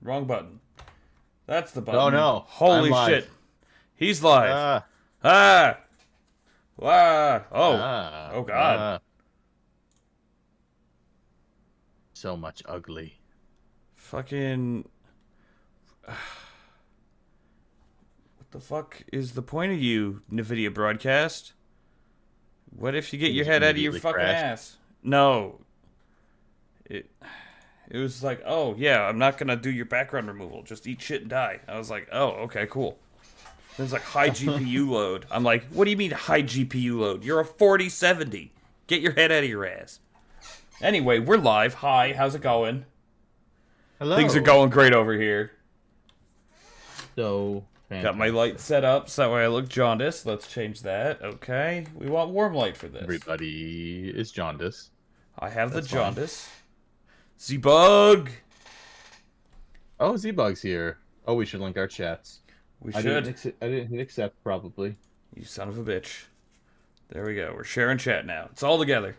Wrong button. That's the Oh button. no, I'm Holy shit. live. He's live. Ah, Ah! Ah! Oh. ah, Oh god. ah. So much ugly. Fucking... What the fuck is the point of you, NVIDIA broadcast? What if you get It your just head out of your immediately fucking crashed. ass? No. It... It was like, oh, yeah, I'm not gonna do your background removal. Just eat shit and die. I was like, oh, okay, cool. There's like high GPU load. I'm like, what do you mean high GPU load? You're a 4070. Get your head out of your ass. Anyway, we're live. Hi, how's it going? Things are Hello. going great over here. So Got my fantastic. light set up so that way I look jaundiced. Let's change that. Okay. We want warm light for this. Everybody is jaundice. I have the That's fine. jaundice. Z-Bug! Oh, Z-Bug's here. Oh, we should link our chats. We I should. didn't hit accept, probably. You son of a bitch. There we go. We're sharing chat now. It's all together.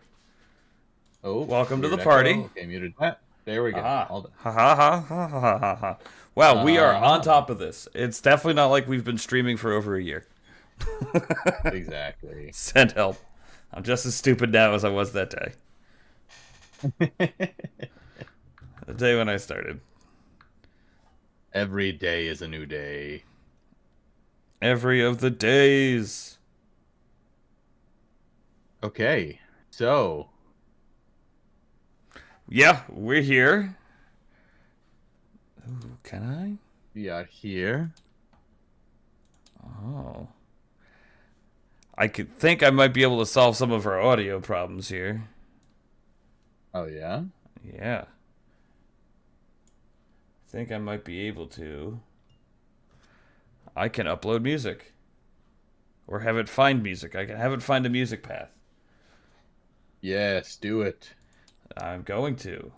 Oh, Welcome to weird the echo. party. Okay, muted that. There we go. Aha. All done. Ha ha ha ha ha ha ha. Wow, we are on Uh-huh. top of this. It's definitely not like we've been streaming for over a year. Exactly. Send help. I'm just as stupid now as I was that day. The day when I started. Every day is a new day. Every of the days. Okay, so Yeah, we're here. Ooh, can I? we are here. Oh. I could think I might be able to solve some of our audio problems here. Oh yeah. Yeah. I think I might be able to. I can upload music. Or have it find music. I can have it find a music path. Yes, do it. I'm going to.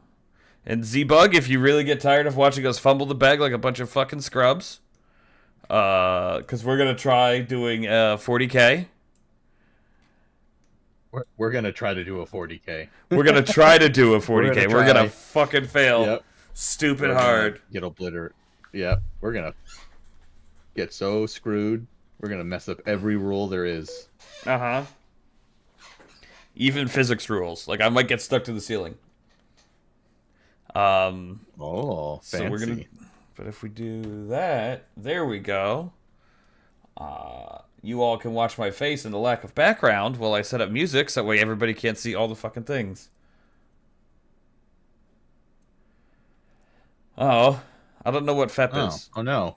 And Z-Bug, if you really get tired of watching us fumble the bag like a bunch of fucking scrubs, because we're going to try doing 40K. We're gonna try to do a 40K. We're going to try to do a 40K. gonna We're going try. to fucking fail. Yep. Stupid We're hard. gonna get obliterated. Yep. We're gonna get so screwed. We're gonna mess up every rule there is. Uh-huh. Even physics rules. Like, I might get stuck to the ceiling. Oh, fancy. So we're gonna, but if we do that, there we go. You all can watch my face in the lack of background while I set up music, so that way everybody can't see all the fucking things. Oh, I don't know what FEP is. Oh no.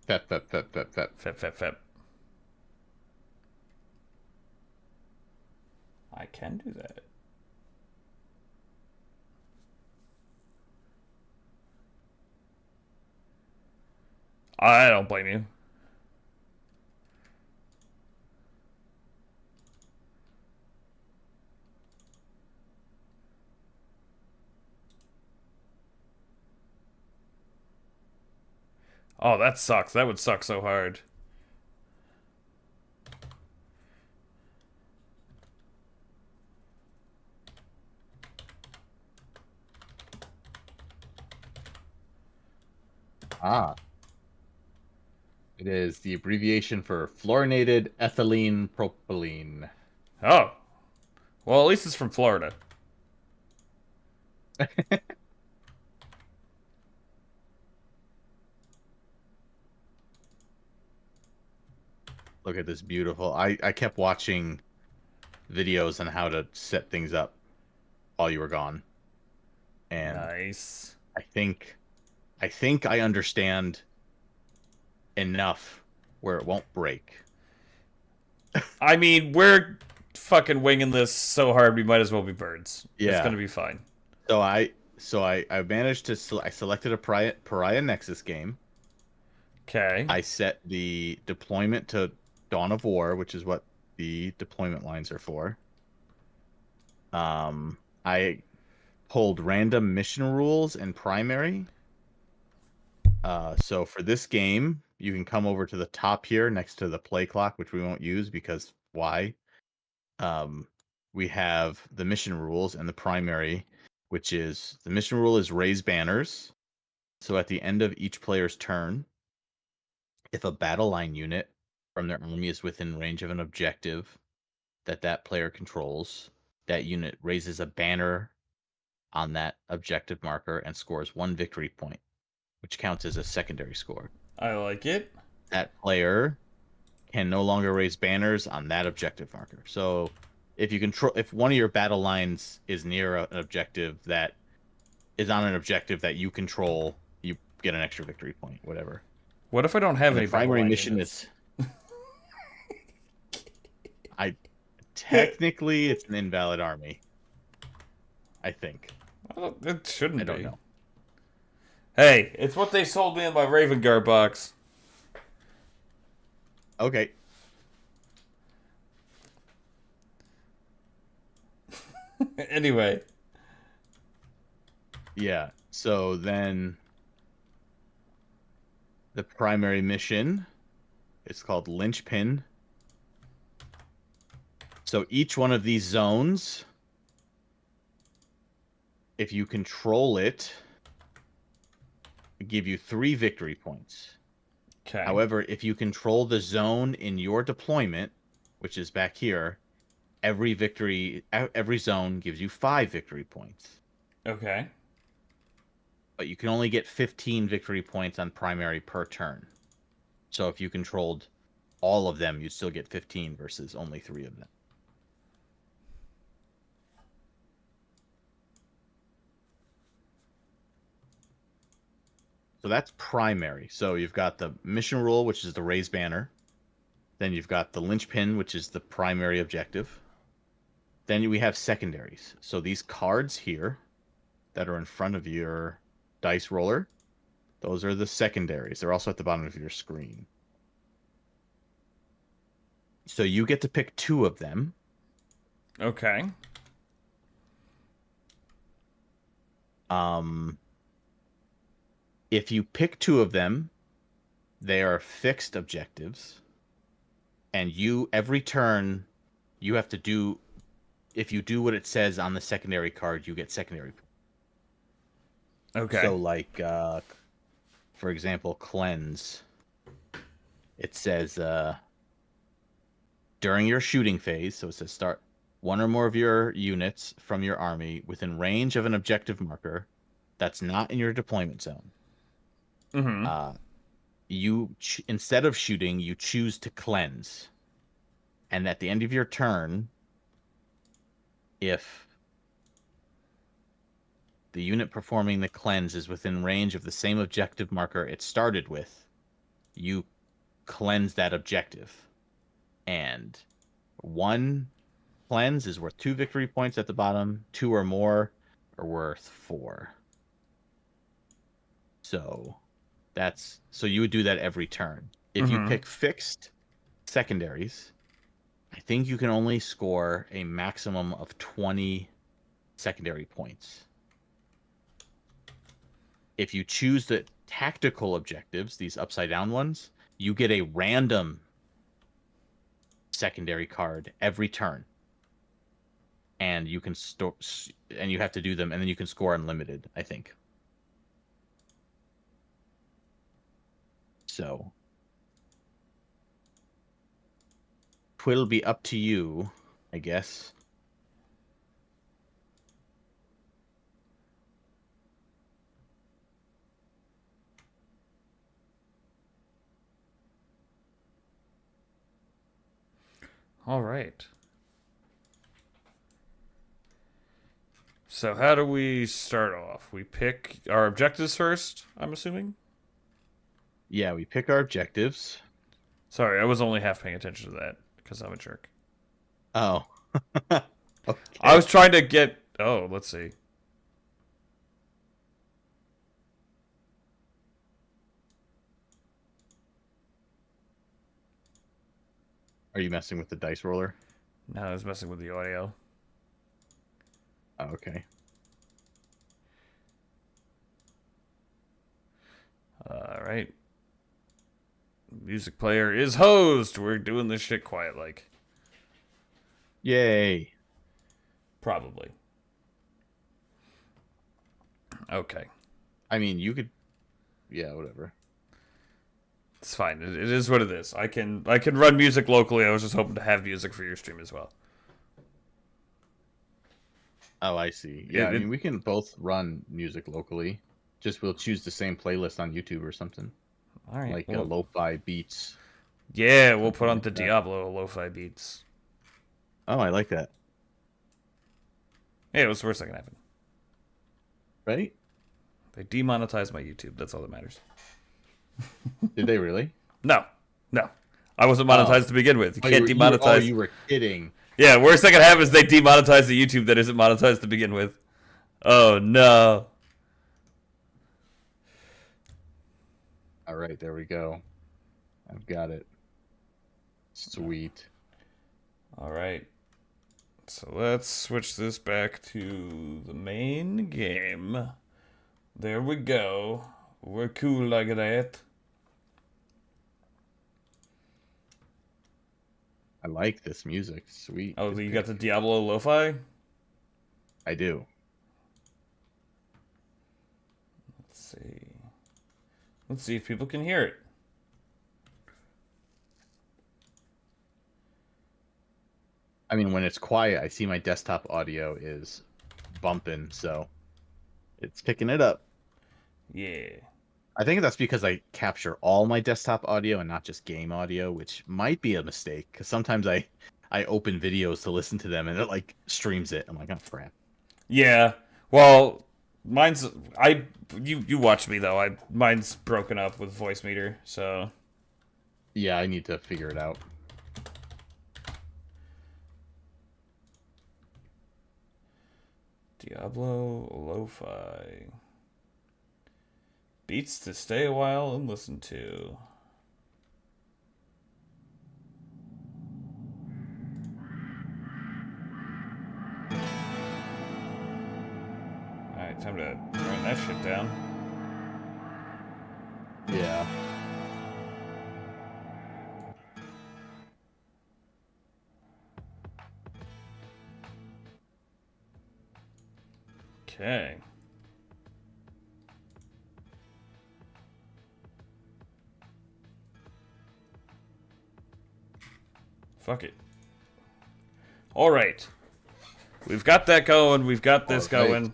Fep, fep, fep, fep, fep. FEP. I can do that. I don't blame you. Oh, that sucks. That would suck so hard. Ah. It is the abbreviation for fluorinated ethylene propylene. Oh. Well, at least it's from Florida. Look at this beautiful. I kept watching videos on how to set things up while you were gone. And Nice. I think I understand enough where it won't break. I mean, we're fucking winging this so hard we might as well be birds. It's Yeah. gonna be fine. So I managed to I selected a Pariah Nexus game. Okay. I set the deployment to Dawn of War, which is what the deployment lines are for. I pulled random mission rules and primary. So for this game, you can come over to the top here next to the play clock, which we won't use because why? We have the mission rules and the primary, which is the mission rule is raise banners. So at the end of each player's turn, if a battle line unit from their army is within range of an objective that player controls, that unit raises a banner on that objective marker and scores 1 victory point, which counts as a secondary score. I like it. That player can no longer raise banners on that objective marker. So if one of your battle lines is near an objective that is on an objective that you control, you get an extra victory point, whatever. What if I don't have And any the primary battle line mission units? is technically it's an invalid army. I think. Well, it shouldn't I don't be. know. Hey, it's what they sold me in my Raven Guard box. Okay. Anyway. Yeah. So then the primary mission is called Linchpin. So each one of these zones, if you control it, give you 3 victory points. Okay. However, if you control the zone in your deployment, which is back here, every zone gives you 5 victory points. Okay. But you can only get 15 victory points on primary per turn. So if you controlled all of them, you'd still get 15 versus only 3 of them. So that's primary. So you've got the mission rule, which is the raise banner. Then you've got the linchpin, which is the primary objective. Then we have secondaries. So these cards here that are in front of your dice roller, those are the secondaries. They're also at the bottom of your screen. So you get to pick 2 of them. Okay. If you pick 2 of them, they are fixed objectives. And every turn, you have to do, if you do what it says on the secondary card, you get secondary. Okay. So like, for example, cleanse. It says, during your shooting phase, so it says start 1 or more of your units from your army within range of an objective marker that's not in your deployment zone. Mm-hmm. Instead of shooting, you choose to cleanse. And at the end of your turn, if the unit performing the cleanse is within range of the same objective marker it started with, you cleanse that objective. And 1 cleanse is worth 2 victory points at the bottom. 2 or more are worth 4. So you would do that every turn. If you pick fixed secondaries, I think you can only score a maximum of 20 secondary points. If you choose the tactical objectives, these upside down ones, you get a random secondary card every turn. And you can and you have to do them, and then you can score unlimited, I think. So it'll be up to you, I guess. All right. So how do we start off? We pick our objectives first, I'm assuming? Yeah, we pick our objectives. Sorry, I was only half paying attention to that because I'm a jerk. Oh. Okay. I was trying to get... Oh, let's see. Are you messing with the dice roller? No, I was messing with the audio. Oh, okay. All right. Music player is hosed. We're doing this shit quiet like. Yay. Probably. Okay. I mean, you could yeah, whatever. It's fine. It is what it is. I can run music locally. I was just hoping to have music for your stream as well. Oh, I see. Yeah, I mean, we can both run music locally. Just we'll choose the same playlist on YouTube or something. All right. Like Well, lo-fi beats. yeah, we'll put on like the that. Diablo lo-fi beats. Oh, I like that. Hey, what's the worst that can happen? Right? They demonetized my YouTube. That's all that matters. Did they really? No. I wasn't monetized to begin with. You can't demonetize. You were kidding. Yeah, worst that can happen is they demonetize the YouTube that isn't monetized to begin with. Oh, no. All right, there we go. I've got it. Sweet. All right. So let's switch this back to the main game. There we go. We're cool like that. I like this music. Sweet. Oh, you got the Diablo lo-fi? I do. Let's see. Let's see if people can hear it. I mean, when it's quiet, I see my desktop audio is bumping, so it's picking it up. Yeah. I think that's because I capture all my desktop audio and not just game audio, which might be a mistake because sometimes I open videos to listen to them and it like streams it. I'm like, oh crap. Yeah. Well, mine's you watched me though. Mine's broken up with voice meter, so Yeah, I need to figure it out. Diablo lo-fi. Beats to stay a while and listen to. Alright, time to turn that shit down. Yeah. Okay. Fuck it. Alright. We've got that going. We've got this going.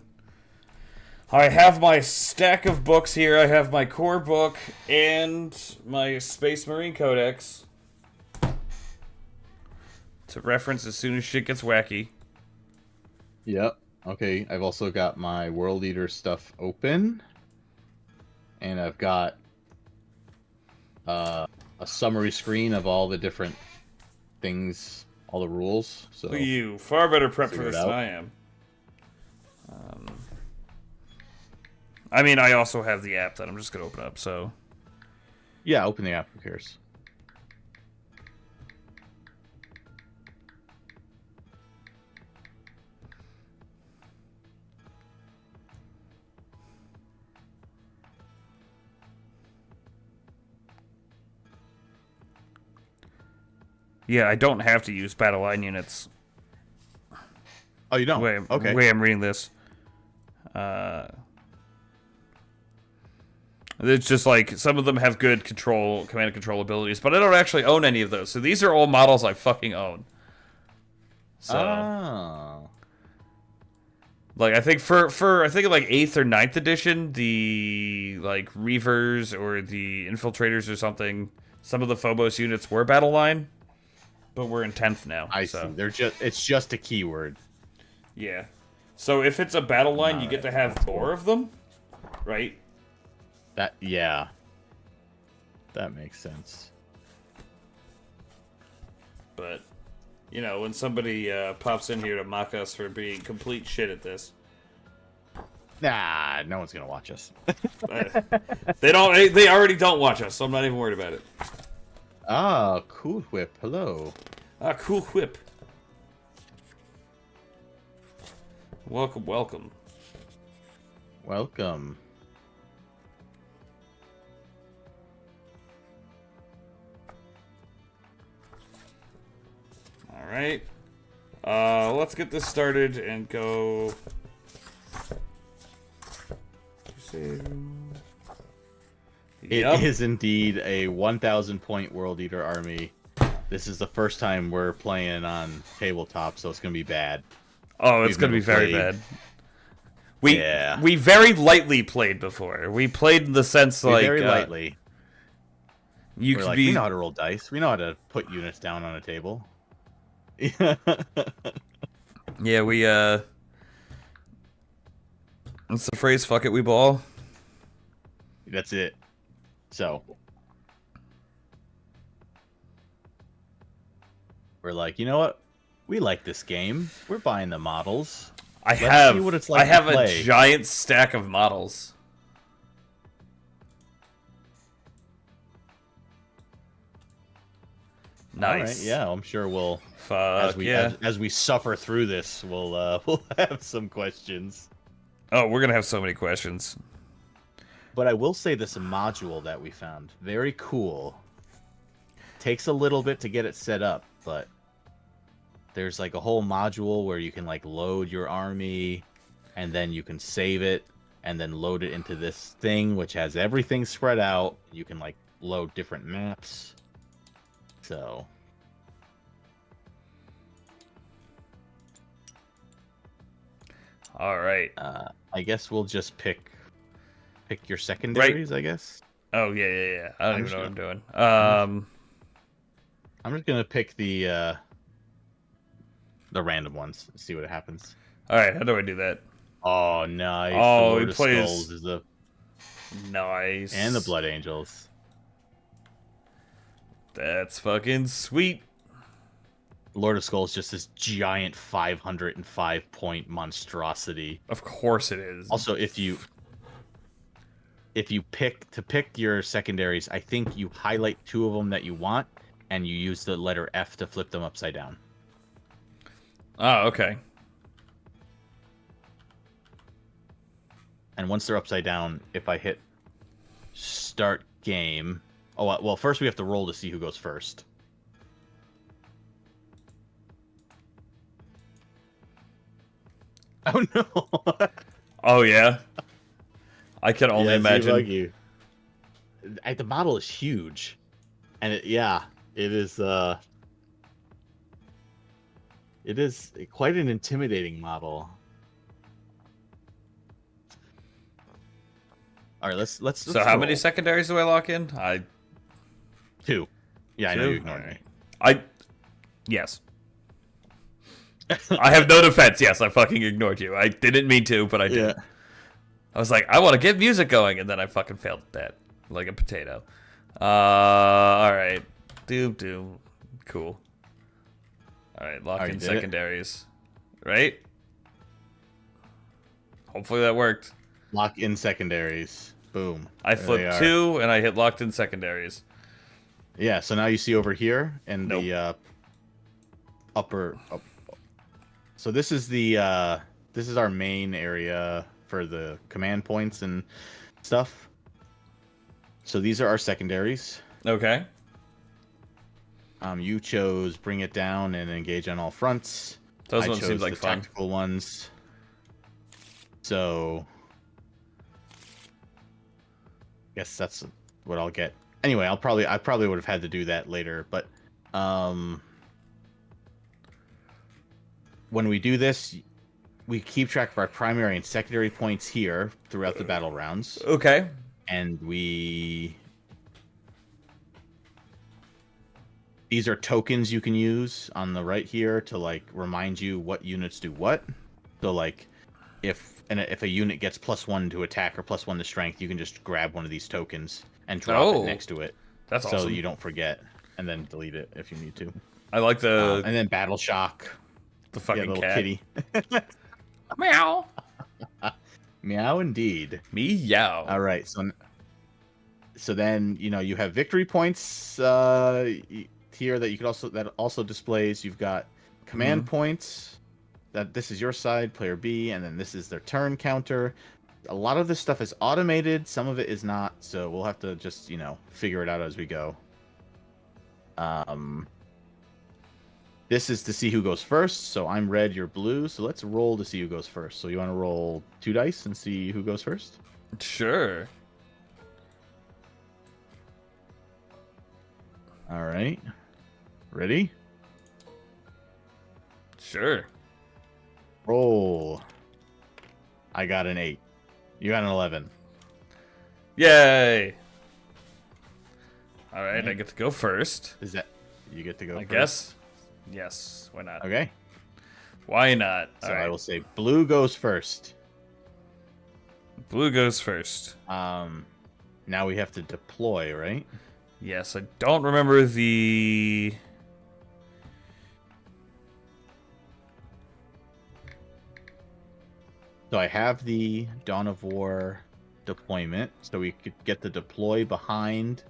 I have my stack of books here. I have my core book and my Space Marine Codex to reference as soon as shit gets wacky. Yep. Okay, I've also got my World Eater stuff open. And I've got a summary screen of all the different things, all the rules. So Look at you, far better prep for this than I am. I mean, I also have the app that I'm just going to open up, so... Yeah, open the app, who cares? Yeah, I don't have to use battle line units. Oh, you don't? Okay. The way I'm reading this. It's just like, some of them have good command and control abilities, but I don't actually own any of those. So these are all models I fucking own. So, like, I think for I think like 8th or 9th edition, the, like, Reavers or the Infiltrators or something, some of the Phobos units were battle line, but we're in 10th now. I see. It's just a keyword. Yeah. So if it's a battle line, you get to have more of them, right? Yeah. That makes sense. But, you know, when somebody pops in here to mock us for being complete shit at this. Nah, no one's gonna watch us. They already don't watch us, so I'm not even worried about it. Ah, Cool Whip, hello. Ah, Cool Whip. Welcome, welcome. Welcome. Alright. Let's get this started and go... It Yep. is indeed a 1,000 point World Eater army. This is the first time we're playing on tabletop, so it's gonna be bad. Oh, it's We've gonna be never very played. bad. We Yeah. we very lightly played before. We played in the sense like Very lightly. you We're could like, be we know how to roll dice. We know how to put units down on a table. Yeah. yeah we what's the phrase? Fuck it, we ball. That's it. So we're like, you know what? We like this game. We're buying the models. I Let's have see what it's like I have to a play. giant stack of models. Nice. All right, yeah, I'm sure we'll Fuck as we suffer through this, we'll we'll have some questions. Oh, we're gonna have so many questions. But I will say this module that we found, very cool. Takes a little bit to get it set up, but there's like a whole module where you can like load your army and then you can save it and then load it into this thing which has everything spread out. You can like load different maps. So All right. I guess we'll just pick your secondaries, I guess. Oh yeah. I don't I'm even know what I'm just doing. I'm just gonna pick the random ones and see what happens. All right. How do I do that? Oh, nice. Oh, The Lord he of plays- Skulls is Nice. and the Blood Angels. That's fucking sweet. Lord of Skulls just this giant 505 point monstrosity. Of course it is. Also, if you pick your secondaries, I think you highlight 2 of them that you want, and you use the letter F to flip them upside down. Oh, okay. And once they're upside down, if I hit start game... Oh, well, first we have to roll to see who goes first. Oh, no! Oh yeah. I can only imagine. The model is huge. And it is quite an intimidating model. All right, let's So how many roll. secondaries do I lock in? 2. Yeah, I know Two? you ignored me. Yes. I have no defense. Yes, I fucking ignored you. I didn't mean to, but I did. Yeah. I was like, I want to get music going, and then I fucking failed at that. Like a potato. Alright. Doom. Cool. Alright, lock Already in did it? secondaries. Right? Hopefully that worked. Lock in secondaries. Boom. I There they flipped are. 2, and I hit locked in secondaries. Yeah, so now you see over here in Nope. the upper. So this is the this is our main area for the command points and stuff. So these are our secondaries. Okay. You chose bring it down and engage on all fronts. Those I ones chose seem like the fun. tactical ones. So, guess that's what I'll get. Anyway, I probably would have had to do that later, but when we do this, we keep track of our primary and secondary points here throughout the battle rounds, Okay. and these are tokens you can use on the right here to like remind you what units do what. So like if a unit gets +1 to attack or +1 to strength, you can just grab one of these tokens and drop it next to it. That's so awesome. you don't forget, and then delete it if you need to. I like the And then Battle Shock, fucking little cat. kitty. Meow. Meow indeed. Meow. All right, so then you have victory points here that you could also displays. You've got command points. That this is your side, player B, and then this is their turn counter. A lot of this stuff is automated. Some of it is not, so we'll have to just figure it out as we go. This is to see who goes first. So I'm red, you're blue. So let's roll to see who goes first. So you want to roll 2 dice and see who goes first? Sure. All right. Ready? Sure. Roll. I got an 8. You got an 11. Yay! All right, I get to go first. Is that you get to go I first? guess. Yes. Why not? Okay. Why not? So All right. I will say blue goes first. Blue goes first. Now we have to deploy, right? Yes, I don't remember the. So I have the Dawn of War deployment, so we could get the deploy behind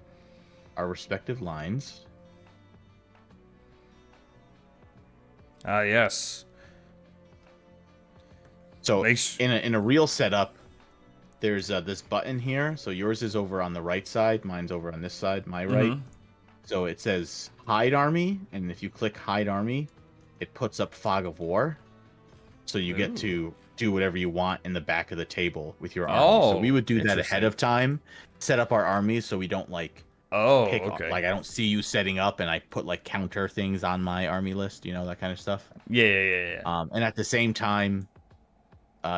our respective lines. Ah, yes. So Makes- in a real setup, there's this button here. So yours is over on the right side, mine's over on this side, my right. Mhm. So it says hide army, and if you click hide army, it puts up fog of war. So you get to do whatever you want in the back of the table with your army. So we would do that ahead of time, set up our armies so we don't like pick okay. like I don't see you setting up and I put like counter things on my army list, you know, that kind of stuff. Yeah. And at the same time,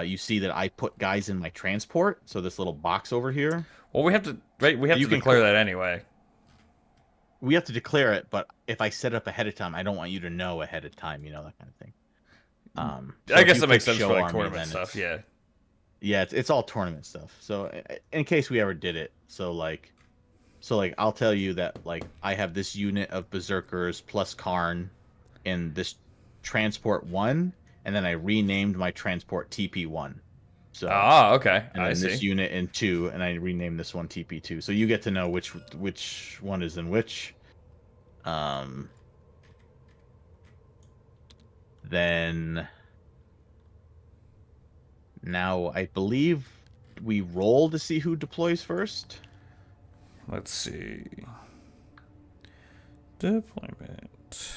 you see that I put guys in my transport, so this little box over here. Well, we have to to declare that anyway. We have to declare it, but if I set up ahead of time, I don't want you to know ahead of time, you know, that kind of thing. So I guess that makes sense for like tournament stuff. Yeah. Yeah, it's all tournament stuff. So in case we ever did it, so I'll tell you that like I have this unit of berserkers plus Karn in this transport 1, and then I renamed my transport TP1. So okay. And then this unit in 2, and I renamed this one TP2. So you get to know which one is in which. Then now I believe we roll to see who deploys first. Let's see. Deployment.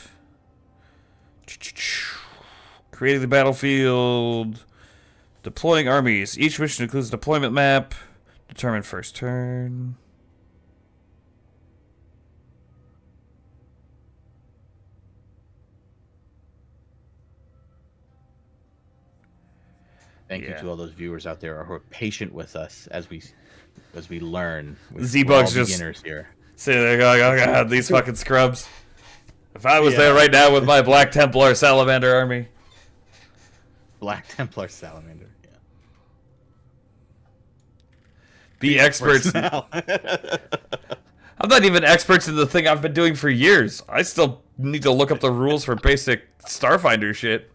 Creating the battlefield. Deploying armies. Each mission includes a deployment map. Determine first turn. Thank you to all those viewers out there who are patient with us as we learn. Z-Bug's just beginners here. Sitting there going, oh god, these fucking scrubs. If I was there right now with my Black Templar Salamander army. Black Templar Salamander, yeah. Be experts now. I'm not even experts in the thing I've been doing for years. I still need to look up the rules for basic Starfinder shit.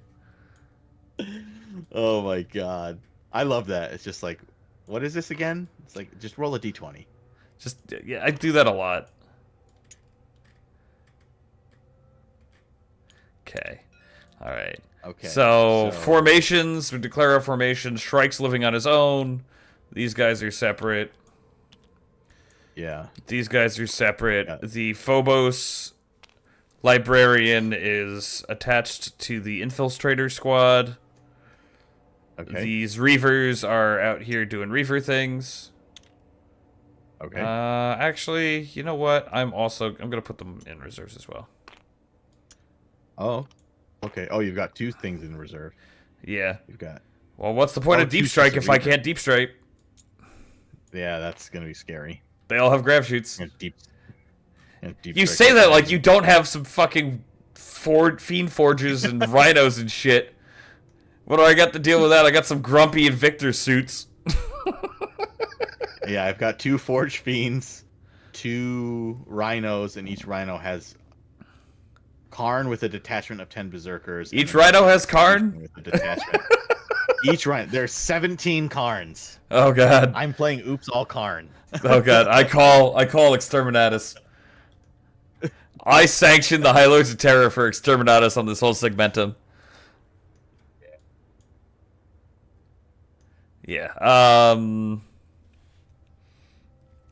Oh my god. I love that. It's just like, what is this again? It's like, just roll a d20. Yeah, I do that a lot. Okay. Alright. Okay. So, formations. We declare our formation. Shrike's living on his own. These guys are separate. Yeah. These guys are separate. Yeah. The Phobos Librarian is attached to the Infiltrator Squad. Okay. These Reavers are out here doing Reaver things. Okay. Actually, you know what? I'm gonna put them in reserves as well. Oh. Okay. Oh, you've got 2 things in reserve. Yeah. You've got. Well, what's the point of deep strike if I can't deep strike? Yeah, that's gonna be scary. They all have grab shoots. Deep You say that like you don't have some fucking fiend forges and rhinos and shit. What do I got to deal with that? I got some grumpy Invictor suits. Yeah, I've got 2 Forge Fiends, 2 Rhinos, and each Rhino has Karn with a detachment of 10 Berserkers. Each Rhino has Karn? With a detachment. Each Rhino. There's 17 Karns. Oh, God. I'm playing Oops All Karn. Oh, God. I call Exterminatus. I sanction the High Lords of Terror for Exterminatus on this whole segmentum. Yeah.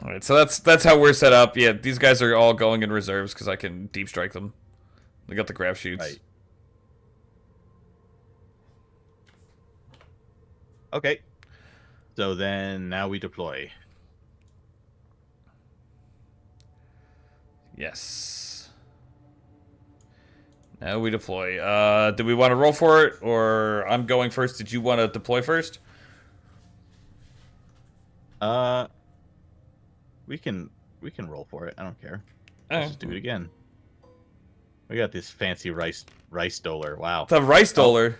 All right, so that's how we're set up. Yeah, these guys are all going in reserves because I can deep strike them. They got the grab shoots. Right. Okay. So then now we deploy. Yes. Now we deploy. Do we want to roll for it, or I'm going first? Did you want to deploy first? Uh, we can roll for it. I don't care. Let's just do it again. We got this fancy rice dollar. Wow. The rice dollar.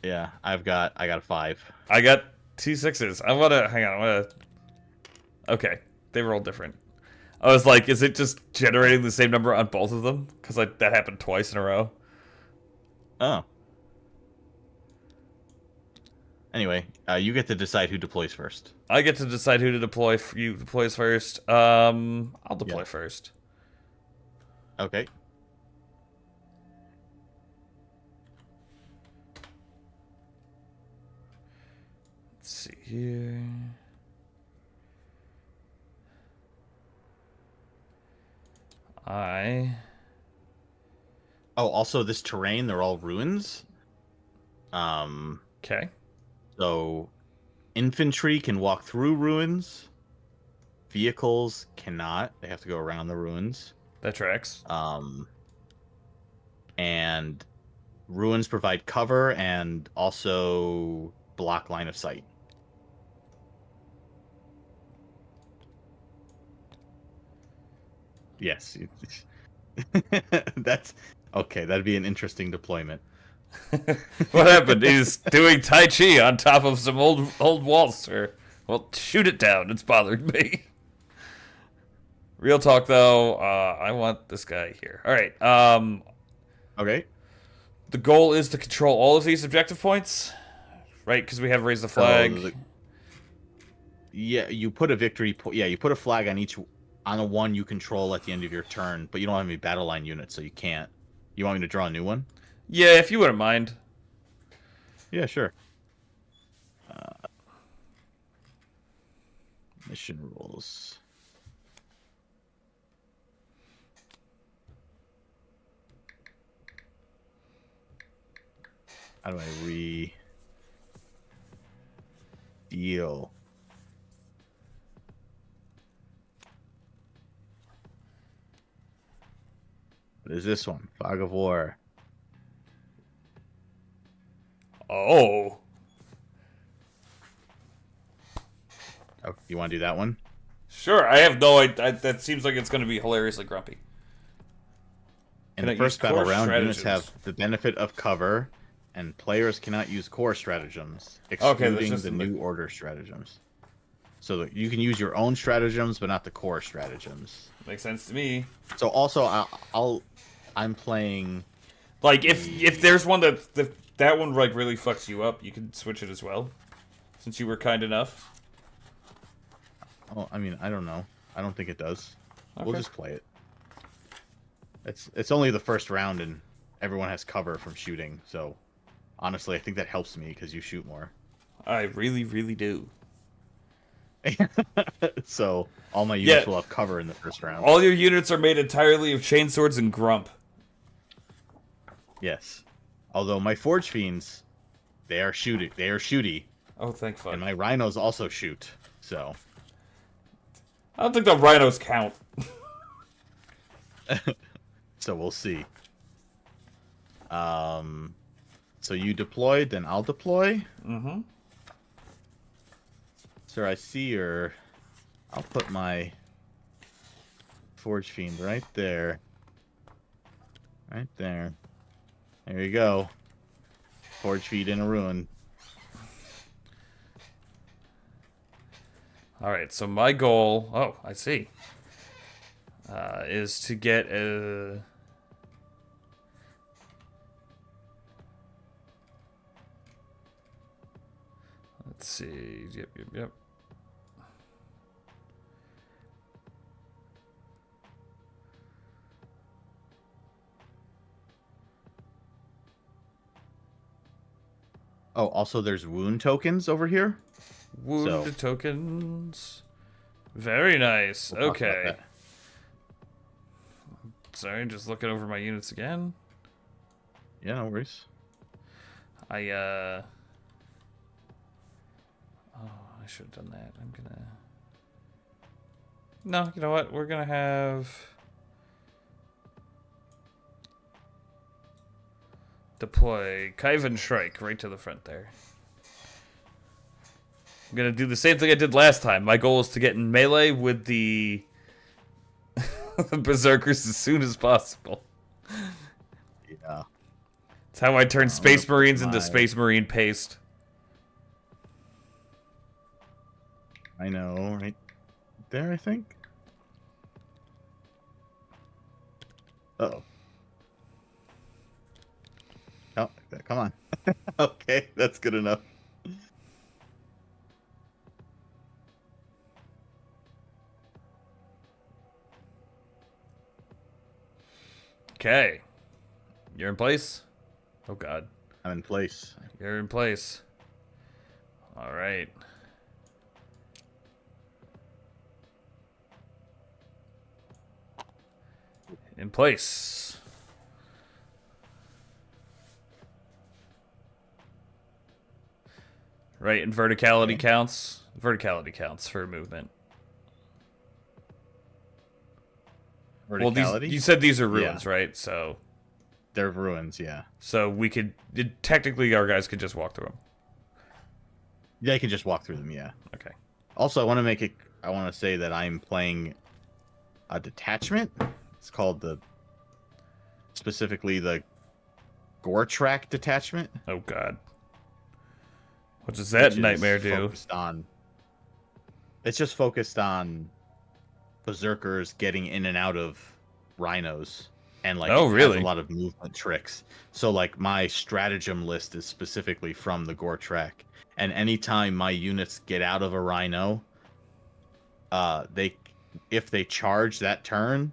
Yeah, I got a 5. I got 2 6s. I wanna hang on. Okay, they rolled different. I was like, is it just generating the same number on both of them? Because that happened twice in a row. Oh. Anyway, you get to decide who deploys first. I get to decide who to deploy. You deploys first. I'll deploy first. Okay. Let's see here. Oh, also this terrain, they're all ruins. Okay. So infantry can walk through ruins. Vehicles cannot. They have to go around the ruins. That tracks. And ruins provide cover and also block line of sight. Yes. That's okay. That'd be an interesting deployment. What happened? He's doing Tai Chi on top of some old walls, sir. Well, shoot it down. It's bothering me. Real talk, though. I want this guy here. All right. Okay. The goal is to control all of these objective points, right? Because we have raised the flag. Yeah, you put a victory. You put a flag on a one you control at the end of your turn, but you don't have any battle line units, so you can't. You want me to draw a new one? Yeah, if you wouldn't mind. Yeah, sure. Mission rules. How do I deal? What is this one? Fog of War. Oh. Oh, you want to do that one? Sure, I have no idea. That seems like it's going to be hilariously grumpy. In the first battle round, units have the benefit of cover, and players cannot use core stratagems, excluding the new order stratagems. So you can use your own stratagems, but not the core stratagems. Makes sense to me. So also, I'm playing. Like if there's one that one like really fucks you up, you can switch it as well, since you were kind enough. Oh, I mean, I don't know. I don't think it does. Okay. We'll just play it. It's only the first round, and everyone has cover from shooting. So, honestly, I think that helps me because you shoot more. I really, really do. So all my units will have cover in the first round. All your units are made entirely of chainswords and grump. Yes. Although my Forge Fiends, they are shooty. Oh, thank fuck. And my Rhinos also shoot. So I don't think the rhinos count. so we'll see. So you deployed, then I'll deploy. Mm-hmm. Sir, I see your. I'll put my Forge Fiend right there. Right there. There you go. Forge Fiend in a ruin. Alright, so my goal... Oh, I see. Is to get a... Let's see. Yep. Oh, also there's wound tokens over here. Wound tokens. Very nice. We'll okay. Sorry, just looking over my units again. Yeah, no worries. Oh, I should have done that. I'm gonna... No, you know what? We're gonna have... Deploy Kyvan Shrike right to the front there. I'm gonna do the same thing I did last time. My goal is to get in melee with the, the berserkers as soon as possible. Yeah. It's how I turn Space Marines into my... Space Marine paste. I know, right there, I think. Uh-oh. Oh, come on. Okay, that's good enough. Okay. You're in place? Oh god. I'm in place. You're in place. Alright. In place. Right, and verticality counts. Verticality counts for movement. Verticality? Well, you said these are ruins, right? So they're ruins, yeah. So we could technically our guys could just walk through them. They can just walk through them, yeah. Okay. Also, I want to make it. I want to say that I'm playing a detachment. It's called specifically the Gore Track detachment. Oh god. What does that nightmare do? It's just focused on berserkers getting in and out of rhinos, and like oh really? has a lot of movement tricks. So like my stratagem list is specifically from the Gore Track, and anytime my units get out of a rhino, if they charge that turn,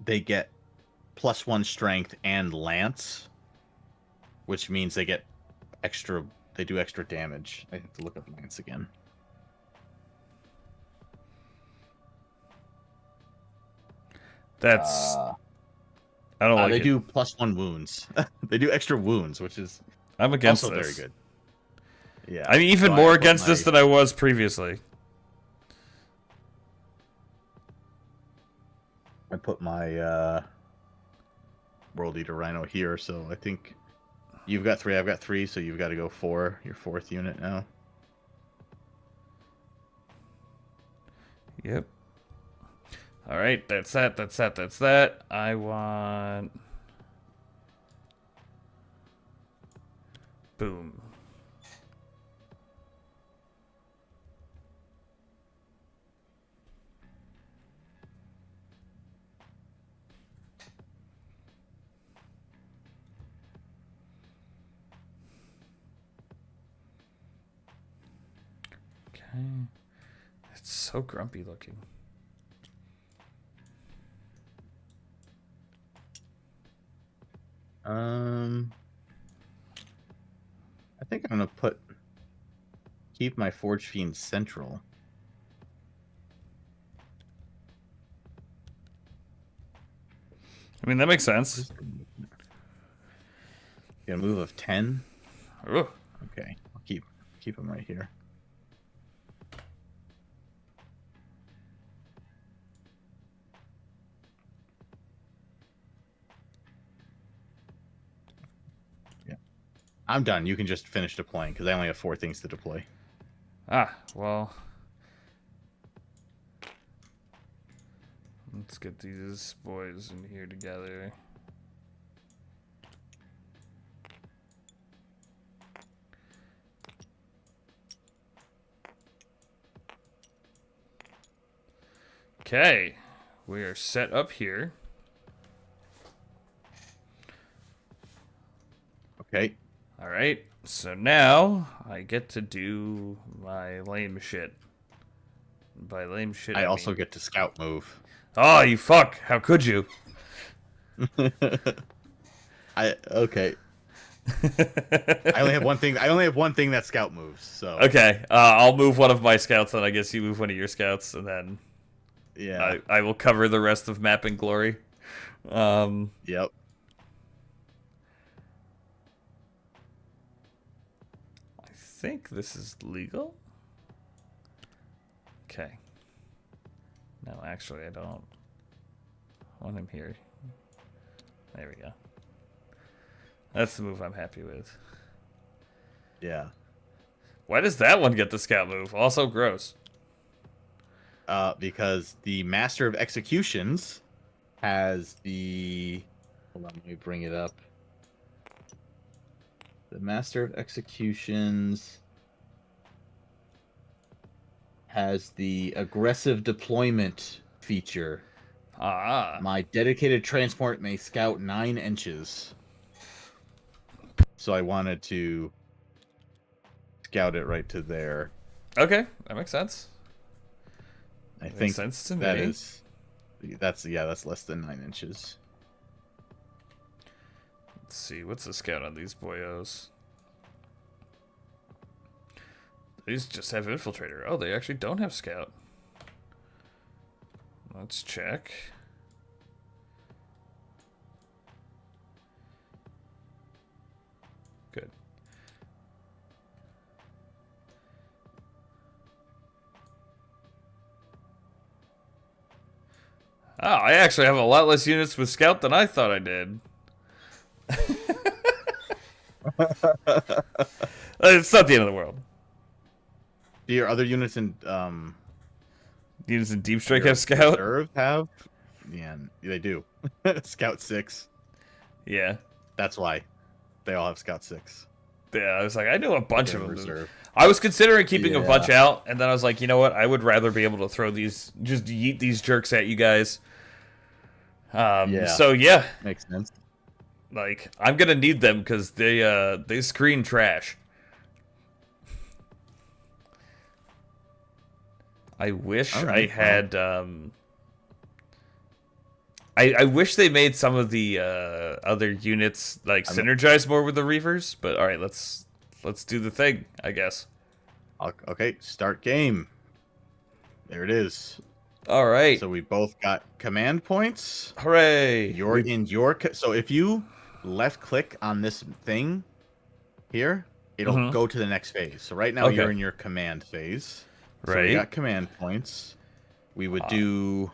they get +1 strength and lance, which means they get extra. They do extra damage. I have to look up lance again. That's I don't like they it. do +1 wounds. They do extra wounds, which is I'm against also this. very good. Yeah, I'm even more against this than I was previously. I put my World Eater Rhino here, so I think you've got 3, I've got 3, so you've got to go 4. Your 4th unit now. Yep. All right, that's that. That's that. That's that. I want. Boom. Okay. It's so grumpy looking. I think I'm gonna keep my Forge Fiend central. I mean, that makes sense. Get a move of 10. Ooh. Okay, I'll keep him right here. Yeah, I'm done. You can just finish deploying because I only have 4 things to deploy. Ah, well. Let's get these boys in here together. Okay, we are set up here. Okay. All right, so now I get to do my lame shit. By lame shit, I also get to scout move. Oh, you fuck! How could you? Okay. I only have one thing. I only have one thing that scout moves. So okay, I'll move one of my scouts, and I guess you move one of your scouts, and then yeah, I will cover the rest of map in glory. Yep. I think this is legal. Okay. No, actually, I don't want him here. There we go. That's the move I'm happy with. Yeah. Why does that one get the scout move? Also gross. Because the Master of Executions has the... Hold on, let me bring it up. The Master of Executions has the aggressive deployment feature. Ah. My dedicated transport may scout 9 inches. So I wanted to scout it right to there. Okay, that makes sense. I Makes think sense to that me. is... That's less than 9 inches. Let's see, what's the scout on these boyos? These just have infiltrator. Oh, they actually don't have scout. Let's check. Good. Oh, I actually have a lot less units with scout than I thought I did. It's not the end of the world. Do your other units in Units in Deep Strike your have scout? reserve have? Yeah, they do. Scout 6. Yeah. That's why they all have Scout 6. Yeah, I was like, I knew a bunch of them. Reserve. I was considering keeping a Yeah. bunch out, and then I was like, you know what? I would rather be able to throw these, just yeet these jerks at you guys. Yeah. So yeah, Makes sense. like I'm gonna need them because they screen trash. I wish I had. I wish they made some of the other units like synergize more with the Reavers. But all right, let's do the thing, I guess. Okay, start game. There it is. All right. So we both got command points. Hooray! You're in your... So if you left click on this thing here, it'll go to the next phase. So right now you're in your command phase. Right. So we got command points. We would do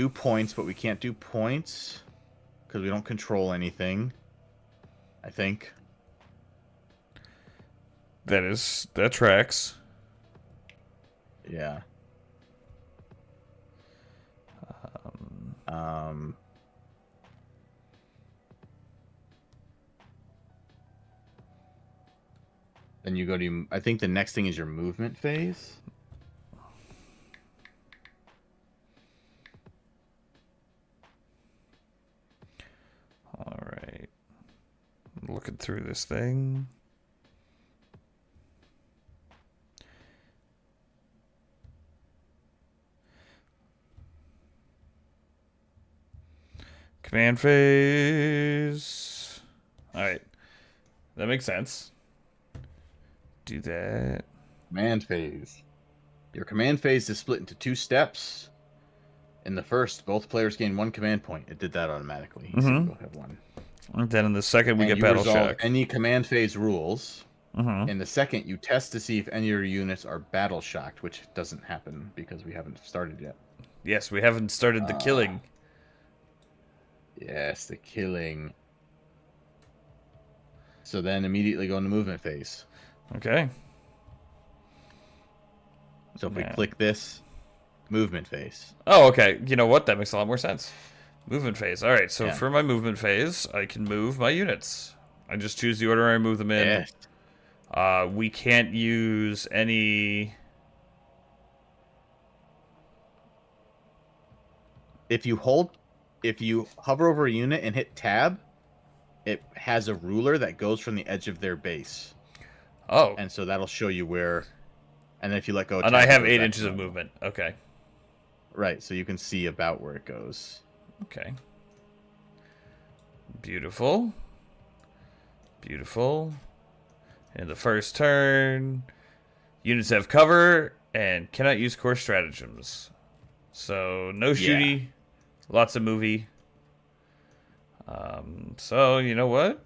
points, but we can't do points because we don't control anything. I think. That tracks. Yeah. Then you go to... I think the next thing is your movement phase. All right. I'm looking through this thing. Command phase. All right. That makes sense. Do that. Command phase. Your command phase is split into 2 steps. In the first, both players gain 1 command point. It did that automatically. So you both have 1. And then in the second, we And get you battle resolve shock. any command phase rules. In the second, you test to see if any of your units are battle shocked, which doesn't happen because we haven't started yet. Yes, we haven't started the killing. Yes, the killing. So then immediately go into movement phase. Okay. So if we click this, movement phase. Oh, okay. You know what? That makes a lot more sense. Movement phase. All right. So for my movement phase, I can move my units. I just choose the order I move them in. Yes. We can't use any... If you hover over a unit and hit tab, it has a ruler that goes from the edge of their base. Oh. And so that'll show you where... And then if you let go... And I have 8 inches of movement. Okay. Right, so you can see about where it goes. Okay. Beautiful. Beautiful. In the first turn, units have cover and cannot use core stratagems. So no shooty, lots of movie. So you know what?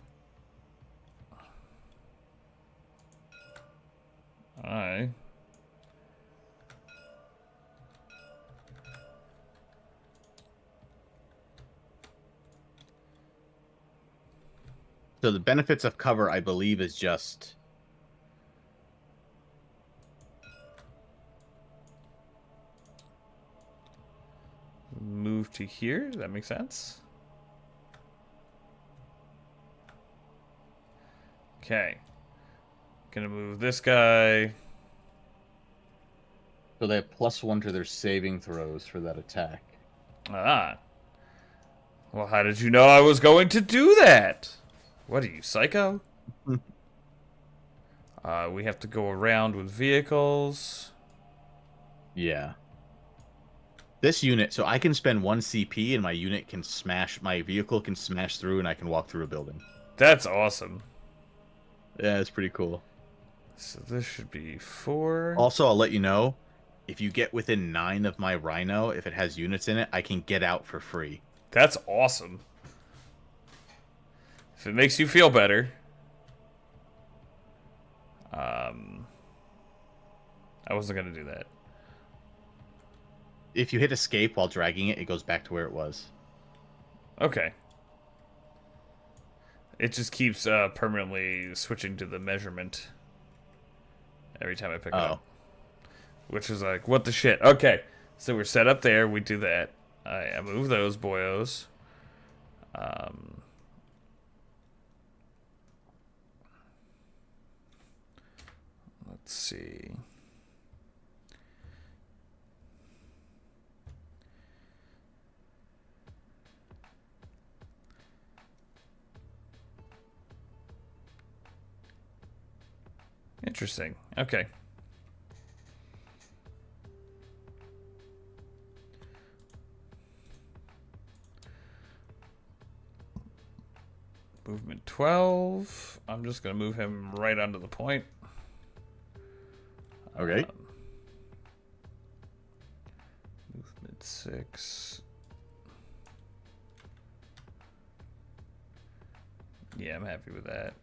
So the benefits of cover, I believe, is just Move to here. That makes sense. Okay. Gonna move this guy. so they have +1 to their saving throws for that attack. Ah. Well, how did you know I was going to do that? What are you, psycho? We have to go around with vehicles. Yeah. This unit, so I can spend 1 CP and my unit can smash, my vehicle can smash through and I can walk through a building. That's awesome. Yeah, it's pretty cool. So this should be 4. Also, I'll let you know, if you get within 9 of my Rhino, if it has units in it, I can get out for free. That's awesome. If it makes you feel better. I wasn't going to do that. If you hit escape while dragging it, it goes back to where it was. Okay. It just keeps permanently switching to the measurement every time I pick it up. Which is like, what the shit? Okay, so we're set up there. We do that. I move those boyos. Let's see. Interesting. Okay. Movement 12. I'm just going to move him right onto the point. Okay. Movement 6. Yeah, I'm happy with that.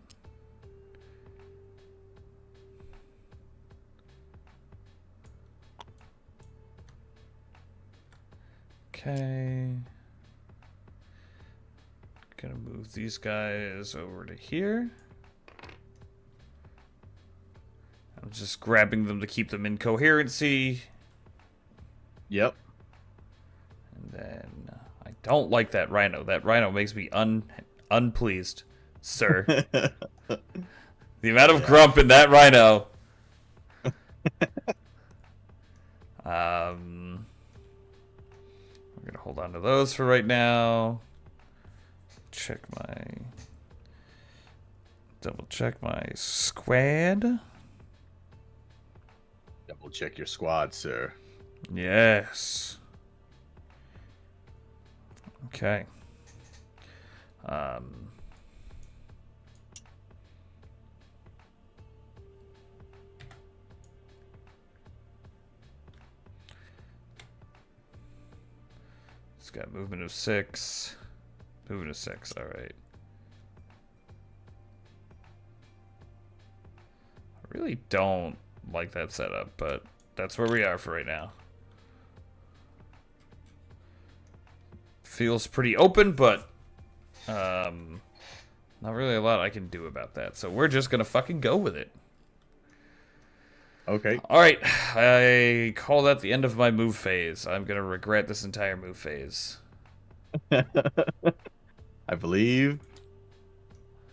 Okay. Gonna move these guys over to here. I'm just grabbing them to keep them in coherency. Yep. And then I don't like that rhino. That rhino makes me unpleased, sir. The amount of grump in that rhino. We're gonna hold on to those for right now. Double check my squad. Double check your squad, sir. Yes. Okay. It's got movement of 6. Movement of 6, alright. I really don't like that setup, but that's where we are for right now. Feels pretty open, but not really a lot I can do about that. So we're just gonna fucking go with it. Okay. Alright, I call that the end of my move phase. I'm gonna regret this entire move phase. I believe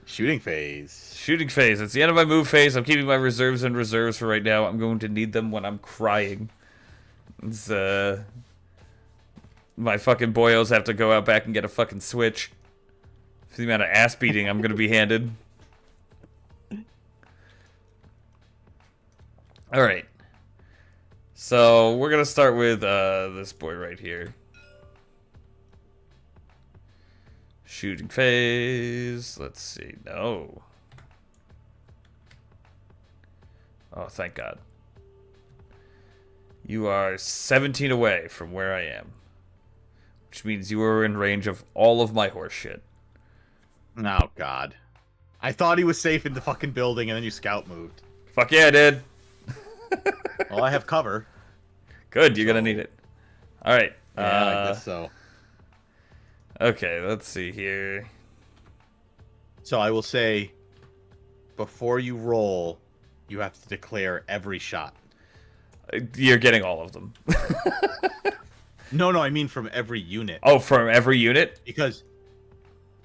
shooting phase. Shooting phase. It's the end of my move phase. I'm keeping my reserves in reserves for right now. I'm going to need them when I'm crying. It's, my fucking boyos have to go out back and get a fucking switch. For the amount of ass beating I'm gonna be handed. Alright. So, we're gonna start with this boy right here. Shooting phase. Let's see. No. Oh, thank God. You are 17 away from where I am. Which means you are in range of all of my horse shit. Oh, God. I thought he was safe in the fucking building, and then you scout moved. Fuck yeah, I did. Well, I have cover. Good, you're gonna need it. Alright. Yeah, I guess so. Okay, let's see here. So I will say, before you roll, you have to declare every shot. You're getting all of them. No, I mean from every unit. Oh, from every unit? Because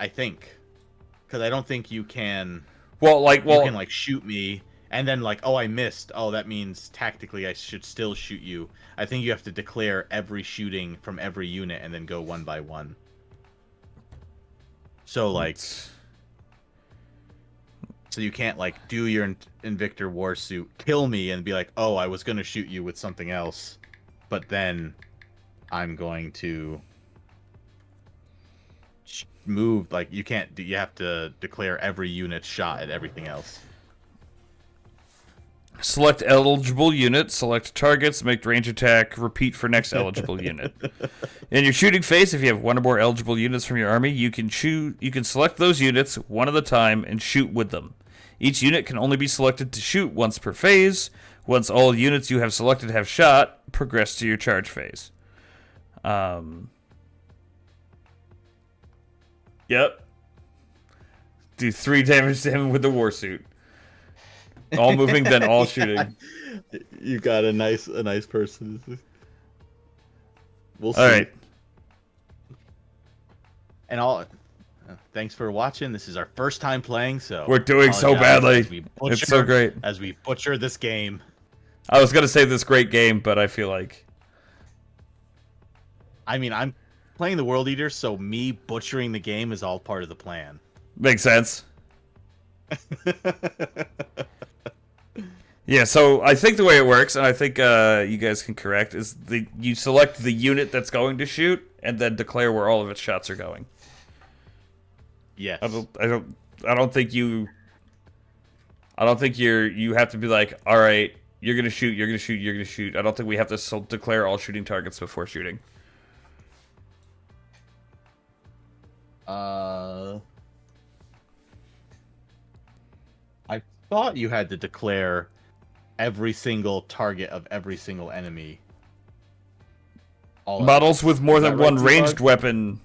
I don't think you can. Well, You can like shoot me, and then like, oh, I missed. Oh, that means tactically I should still shoot you. I think you have to declare every shooting from every unit and then go one by one. So like, so you can't like do your Invictor Warsuit, kill me, and be like, oh, I was gonna shoot you with something else, but then I'm going to move. Like, you can't. You have to declare every unit shot at everything else. Select eligible unit, select targets, make range attack, repeat for next eligible unit. In your shooting phase, if you have one or more eligible units from your army, you can select those units one at a time and shoot with them. Each unit can only be selected to shoot once per phase. Once all units you have selected have shot, progress to your charge phase. Yep. Do 3 damage to him with the Warsuit. All moving, then all shooting. You got a nice person. We'll see. All right. And thanks for watching. This is our first time playing, so we're doing so badly. It's so great as we butcher this game. I was gonna say this great game, but I feel like, I mean, I'm playing the World Eater, so me butchering the game is all part of the plan. Makes sense. Yeah, so I think the way it works, and I think you guys can correct, is you select the unit that's going to shoot, and then declare where all of its shots are going. Yes. I don't think you have to be like, all right, you're gonna shoot, you're gonna shoot, you're gonna shoot. I don't think we have to declare all shooting targets before shooting. I thought you had to declare every single target of every single enemy. Models with more than one ranged weapon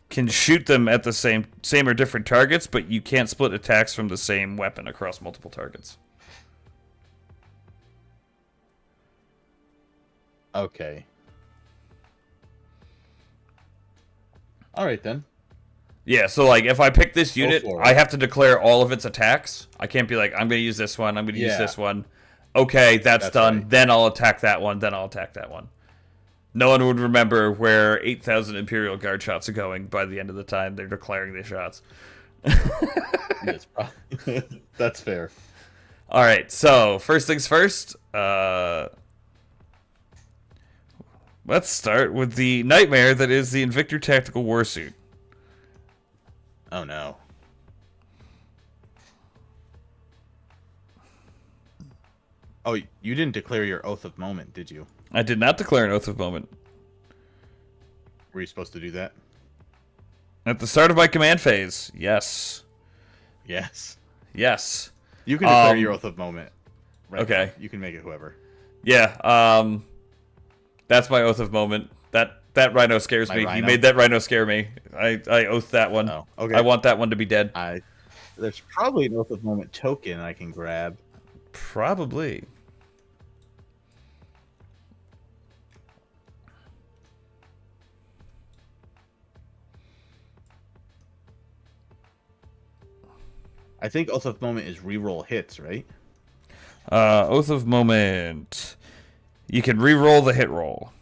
can shoot them at the same or different targets, but you can't split attacks from the same weapon across multiple targets. Okay. All right then. Yeah, so like if I pick this unit, I have to declare all of its attacks. I can't be like, I'm going to use this one, I'm going to use this one. Okay, that's done. Right. Then I'll attack that one, then I'll attack that one. No one would remember where 8,000 Imperial Guard shots are going by the end of the time they're declaring their shots. Yes, that's fair. All right, so first things first. Let's start with the nightmare that is the Invictor Tactical Warsuit. Oh no. Oh, you didn't declare your Oath of Moment, did you? I did not declare an Oath of Moment. Were you supposed to do that? At the start of my command phase, yes. Yes. Yes. You can declare your Oath of Moment. Right okay. Now. You can make it whoever. Yeah. That's my Oath of Moment. That rhino scares me. Rhino? You made that rhino scare me. I oath that one. Oh, okay. I want that one to be dead. There's probably an Oath of Moment token I can grab. Probably. I think Oath of Moment is reroll hits, right? Oath of Moment. You can reroll the hit roll.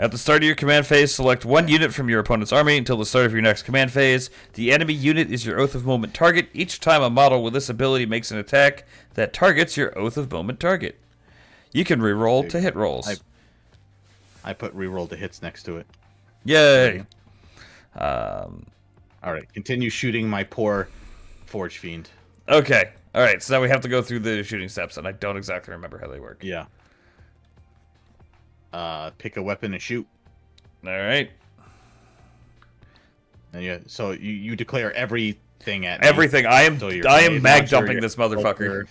At the start of your command phase, select one unit from your opponent's army until the start of your next command phase. The enemy unit is your Oath of Moment target. Each time a model with this ability makes an attack that targets your Oath of Moment target. You can reroll to hit rolls. I put reroll to hits next to it. Yay! All right, continue shooting my poor Forge Fiend. Okay. All right, so now we have to go through the shooting steps, and I don't exactly remember how they work. Yeah. Pick a weapon and shoot. All right. And so you declare everything at me. Everything. I am mag jumping this motherfucker.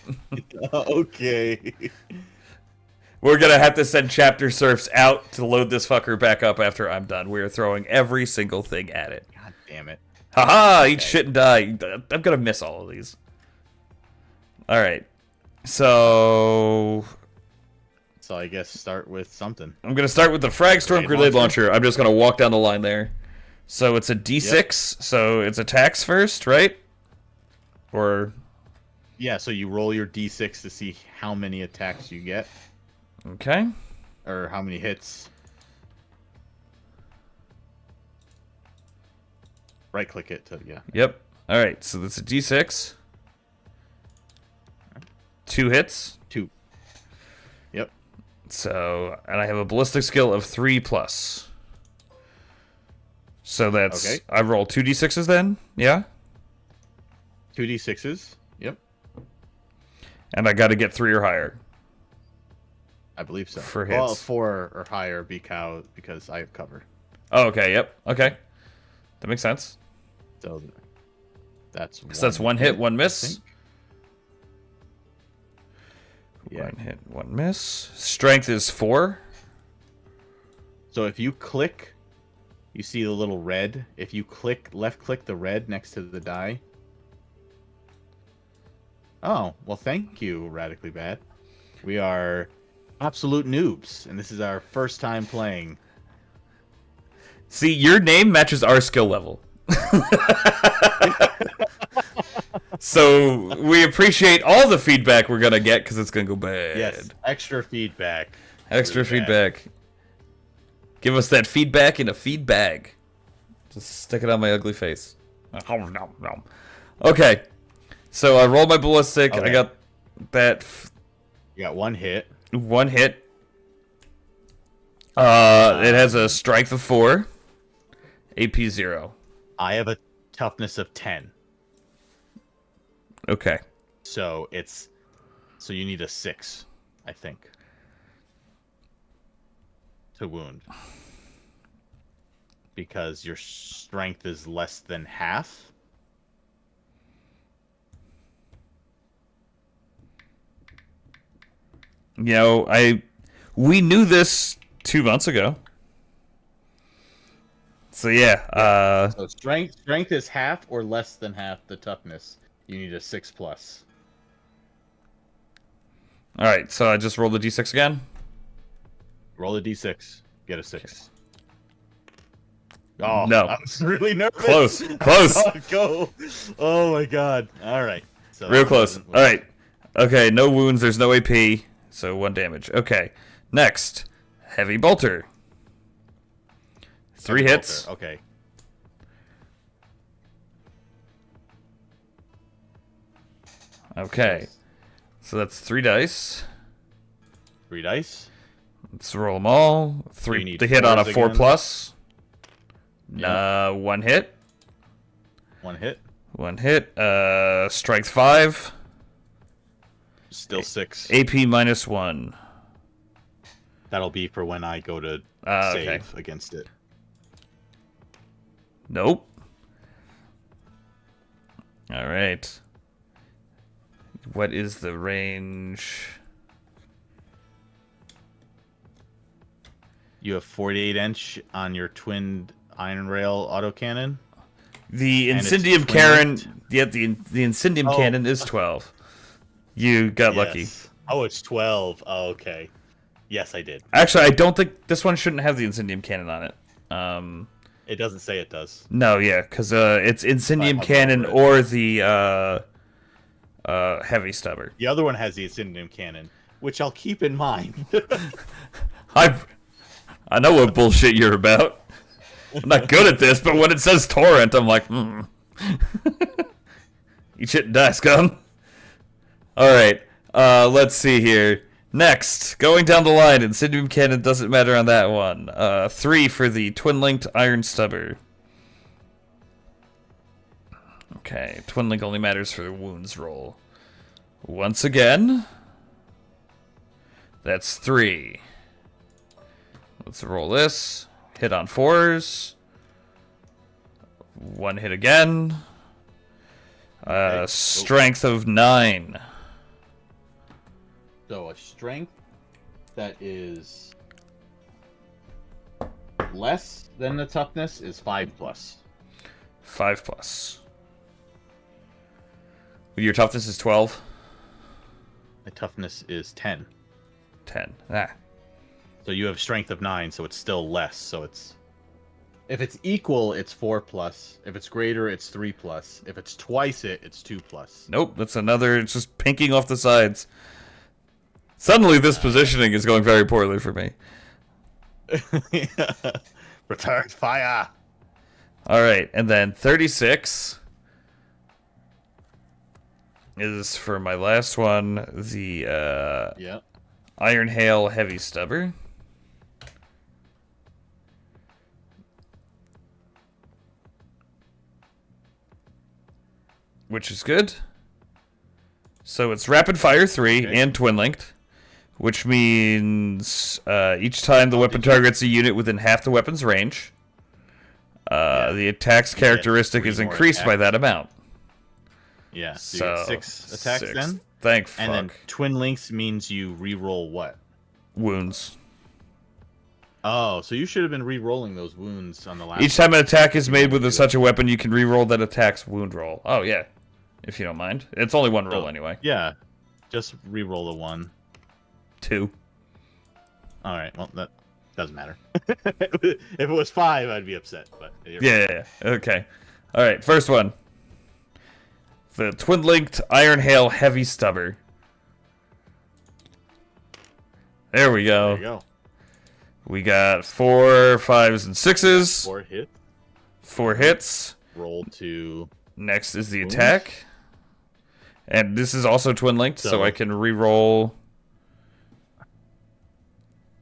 Okay. We're gonna have to send chapter serfs out to load this fucker back up after I'm done. We are throwing every single thing at it. God damn it. Haha, eat shit and die. I'm gonna miss all of these. Alright. So I guess start with something. I'm gonna start with the Fragstorm Grenade Launcher. I'm just gonna walk down the line there. So it's a D6, Yep. so it's attacks first, right? Or Yeah, so you roll your d6 to see how many attacks you get. okay. Or how many hits. Right click it to, yeah. Yep. Alright, so that's a D6. 2 hits. 2. Yep. So, and I have a ballistic skill of 3+. So that's Okay. I roll 2d6s then, yeah? 2d6s. Yep. And I got to get 3 or higher. I believe so. For Well, hits. 4 or higher because I have cover. Oh, okay, yep. Okay. That makes sense. So that's So that's 1 hit, 1 I miss. think. Yeah. 1 hit, 1 miss. Strength is 4. So if you click, you see the little red. If you left click the red next to the die. Oh, well, thank you, Radically Bad. We are absolute noobs, and this is our first time playing. See, your name matches our skill level. So we appreciate all the feedback we're gonna get because it's gonna go bad. Yes, extra feedback. Extra Really bad. feedback. Give us that feedback in a feed bag. Just stick it on my ugly face. Okay. So I rolled my ballistic. I Okay. got that You got 1 hit. 1 hit. It has a strength of 4. AP 0. I have a toughness of 10. Okay. So you need a 6, I think, to wound. Because your strength is less than half. You know, we knew this 2 months ago. So yeah, So strength is half or less than half the toughness. You need a 6+. all right. So I just rolled the d6 again. Roll a d6. Get a 6. Oh No. I was really nervous. Close. Oh, go. Oh my god. All right. So Real close. All right. Okay. No wounds. There's no AP. So 1 damage. Okay. Next, heavy bolter. 3 hits. Okay. Okay. So that's 3 dice. 3 dice. Let's roll them all. You 3 need to hit on a 4s 4 again. plus. Yeah. 1 hit. 1 hit. 1 hit. Strength 5. Still 6. AP -1. That'll be for when I go to Okay. save against it. Nope. All right. What is the range? You have 48-inch on your twinned iron rail autocannon. The And it's Incendium twin Cannon. linked? Yeah, the Incendium Oh. Cannon is 12. You got lucky. Yes. Oh, it's 12. Oh, okay. Yes, I did. Actually, I don't think this one shouldn't have the Incendium Cannon on it. It doesn't say it does. No, yeah, because it's Incendium I'll Cannon go over or the Heavy Stubber. The other one has the Incendium cannon, which I'll keep in mind. I know what bullshit you're about. I'm not good at this, but when it says torrent, I'm like, Eat shit and die, scum. Alright, let's see here. Next, going down the line, Incendium Cannon doesn't matter on that one. 3 for the twin-linked Iron Stubber. Okay, Twin Link only matters for the wounds roll. Once again, that's 3. Let's roll this. Hit on 4s. 1 hit again. Strength of 9. So a strength that is less than the toughness is 5+. 5+. Your toughness is 12. My toughness is 10. 10. Ah. So you have strength of 9, so it's still less. So it's if it's equal, it's 4+. If it's greater, it's 3+. If it's twice it, it's 2+. Nope, that's another. It's just pinking off the sides. Suddenly, this positioning is going very poorly for me. Return fire. All right, and then 36 is for my last one. The Yeah. Iron Hail Heavy Stubber. Which is good. So it's Rapid Fire 3 and Twin Linked, which means each time the weapon targets a unit within half the weapon's range, the attack's characteristic is increased by that amount. Yeah, so you get 6 attacks 6. then? Thank fuck. And then Twin Links means you re-roll what? Wounds. Oh, so you should have been re-rolling those wounds on the last Each time an attack is made with such a weapon, you can re-roll that attack's wound roll. Oh, yeah. If you don't mind. It's only one roll anyway. Yeah. Just re-roll the 1. 2. Alright, well, that doesn't matter. If it was 5, I'd be upset. But Yeah. Okay. Alright, first one. The Twin-Linked Iron Hail Heavy Stubber. There we go. There you go. We got 4, 5s, and 6s. 4 hits. 4 hits. Roll to... Next is the attack. And this is also twin-linked, so I can re-roll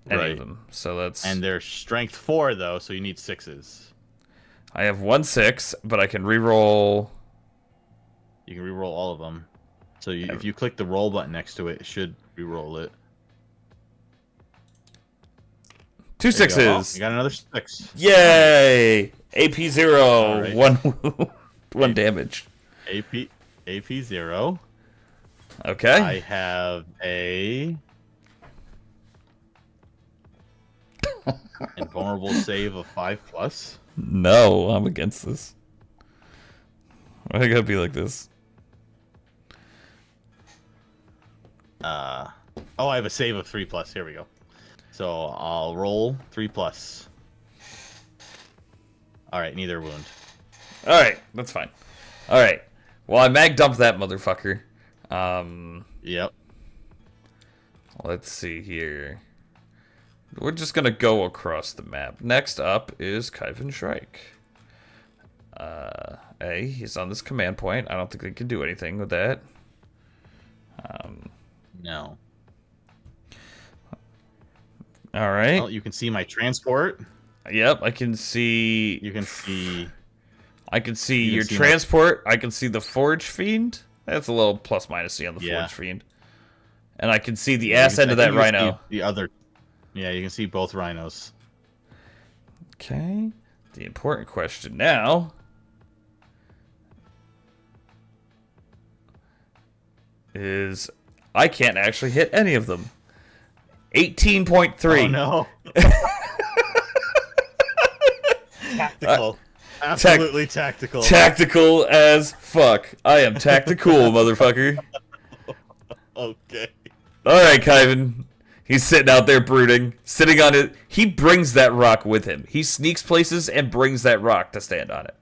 any of them. So that's... And they're strength 4, though, so you need 6s. I have 1 6, but I can re-roll... You can re-roll all of them. So if you click the roll button next to it, it should re-roll it. 2 6s. You got another 6. Yay! AP 0. Right. 1 damage. AP 0. Okay. I have a invulnerable save of 5+. No, I'm against this. Why I gotta be like this? Oh, I have a save of 3+. Here we go. So I'll roll 3+. All right, neither wound. All right, that's fine. All right. Well, I mag dumped that motherfucker. Yep. Let's see here. We're just gonna go across the map. Next up is Kyvan Shrike. He's on this command point. I don't think they can do anything with that. No. All right. Well, you can see my transport. Yep, I can see. You can see. I can see your transport. I can see the Forge Fiend. That's a little plus minus C on the Forge Fiend. And I can see the ass end of that rhino. The other. Yeah, you can see both rhinos. Okay. The important question now is I can't actually hit any of them. 18.3. Oh no. Tactical. Absolutely tactical. Tactical as fuck. I am tactical, motherfucker. Okay. Alright, Kyvan. He's sitting out there brooding. Sitting on it. He brings that rock with him. He sneaks places and brings that rock to stand on it.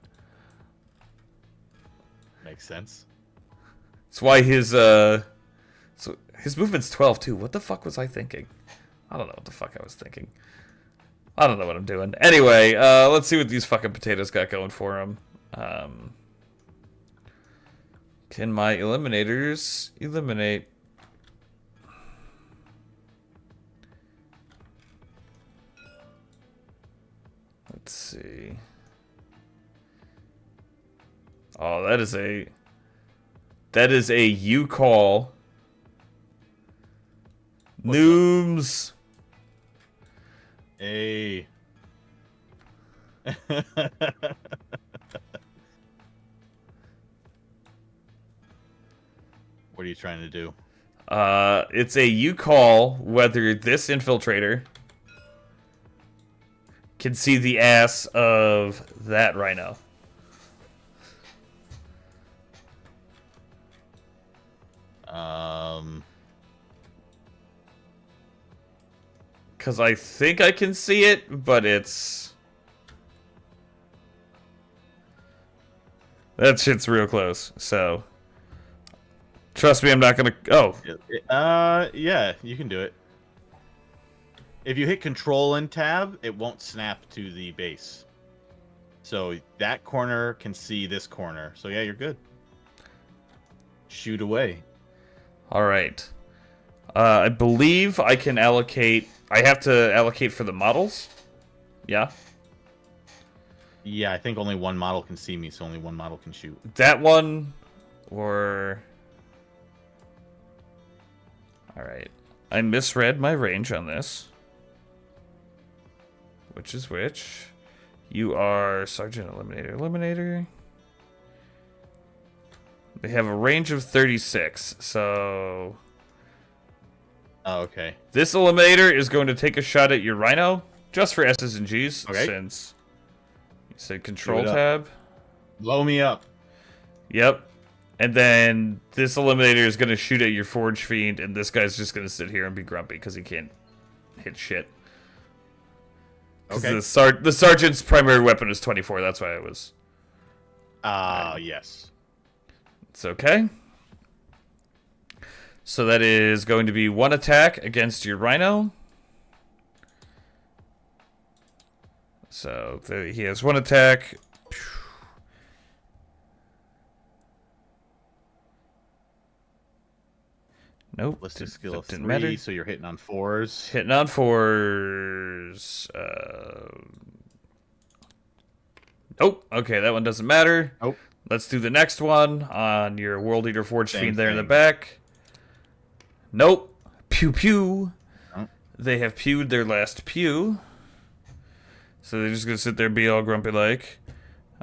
Makes sense. That's why his movement's 12 too. What the fuck was I thinking? I don't know what the fuck I was thinking. I don't know what I'm doing. Anyway, let's see what these fucking potatoes got going for them. Can my eliminators eliminate? Let's see. Oh, that is a you call. Nooms. Hey. What are you trying to do? It's a you call whether this infiltrator can see the ass of that rhino. Because I think I can see it, but it's... That shit's real close, so... Trust me, I'm not gonna... Oh. Yeah, you can do it. If you hit Control and Tab, it won't snap to the base. So that corner can see this corner. So yeah, you're good. Shoot away. Alright. I believe I can allocate... I have to allocate for the models? Yeah? Yeah, I think only one model can see me, so only one model can shoot. That one, or... Alright. I misread my range on this. Which is which? You are Sergeant Eliminator. They have a range of 36, so... Oh, okay. This Eliminator is going to take a shot at your Rhino, just for S's and G's, okay. Since you said Control Tab. Blow me up. Yep. And then this Eliminator is going to shoot at your Forge Fiend, and this guy's just going to sit here and be grumpy because he can't hit shit. Okay. The Sergeant's primary weapon is 24, that's why I was... yes. It's okay. So that is going to be one attack against your Rhino. So he has one attack. Nope. Ballistic skill of 3, matter. so you're hitting on 4s. Hitting on 4s. Nope. Okay, that one doesn't matter. Nope. Let's do the next one on your World Eater Forge Fiend there in the thing. back. Nope. Pew pew. Oh. They have pewed their last pew. So they're just going to sit there and be all grumpy like.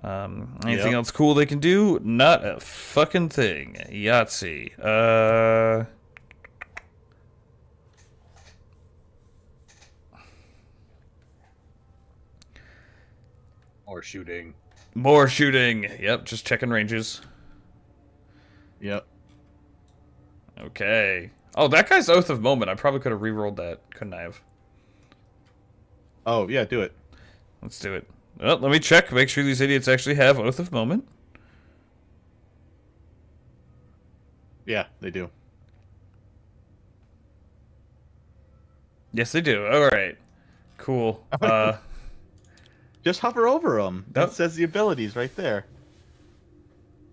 Anything else cool they can do? Not a fucking thing. Yahtzee. Or shooting. More shooting. Yep, just checking ranges. Yep. Okay. Oh, that guy's Oath of Moment. I probably could have re-rolled that, couldn't I have? Oh, yeah, do it. Let's do it. Well, let me check. Make sure these idiots actually have Oath of Moment. Yeah, they do. Yes, they do. All right. Cool. Just hover over them. That Oh. says the abilities right there.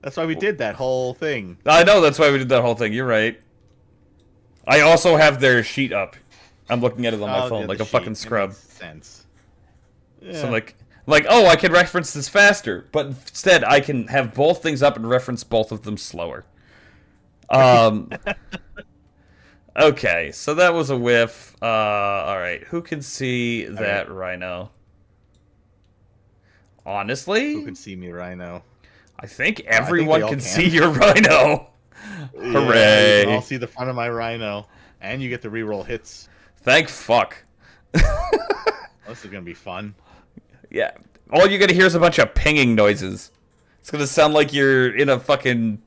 That's why we did that whole thing. I know, that's why we did that whole thing. You're right. I also have their sheet up. I'm looking at it on my phone like a fucking scrub. Sense. So I'm like, oh, I can reference this faster, but instead I can have both things up and reference both of them slower. Okay, so that was a whiff. All right, who can see that Rhino? Honestly, Who can see me, Rhino? I think everyone all can can. see your Rhino. Hooray! You can all see the front of my Rhino, and you get to reroll hits. Thank fuck. This is gonna be fun. Yeah, all you're gonna hear is a bunch of pinging noises. It's gonna sound like you're in a fucking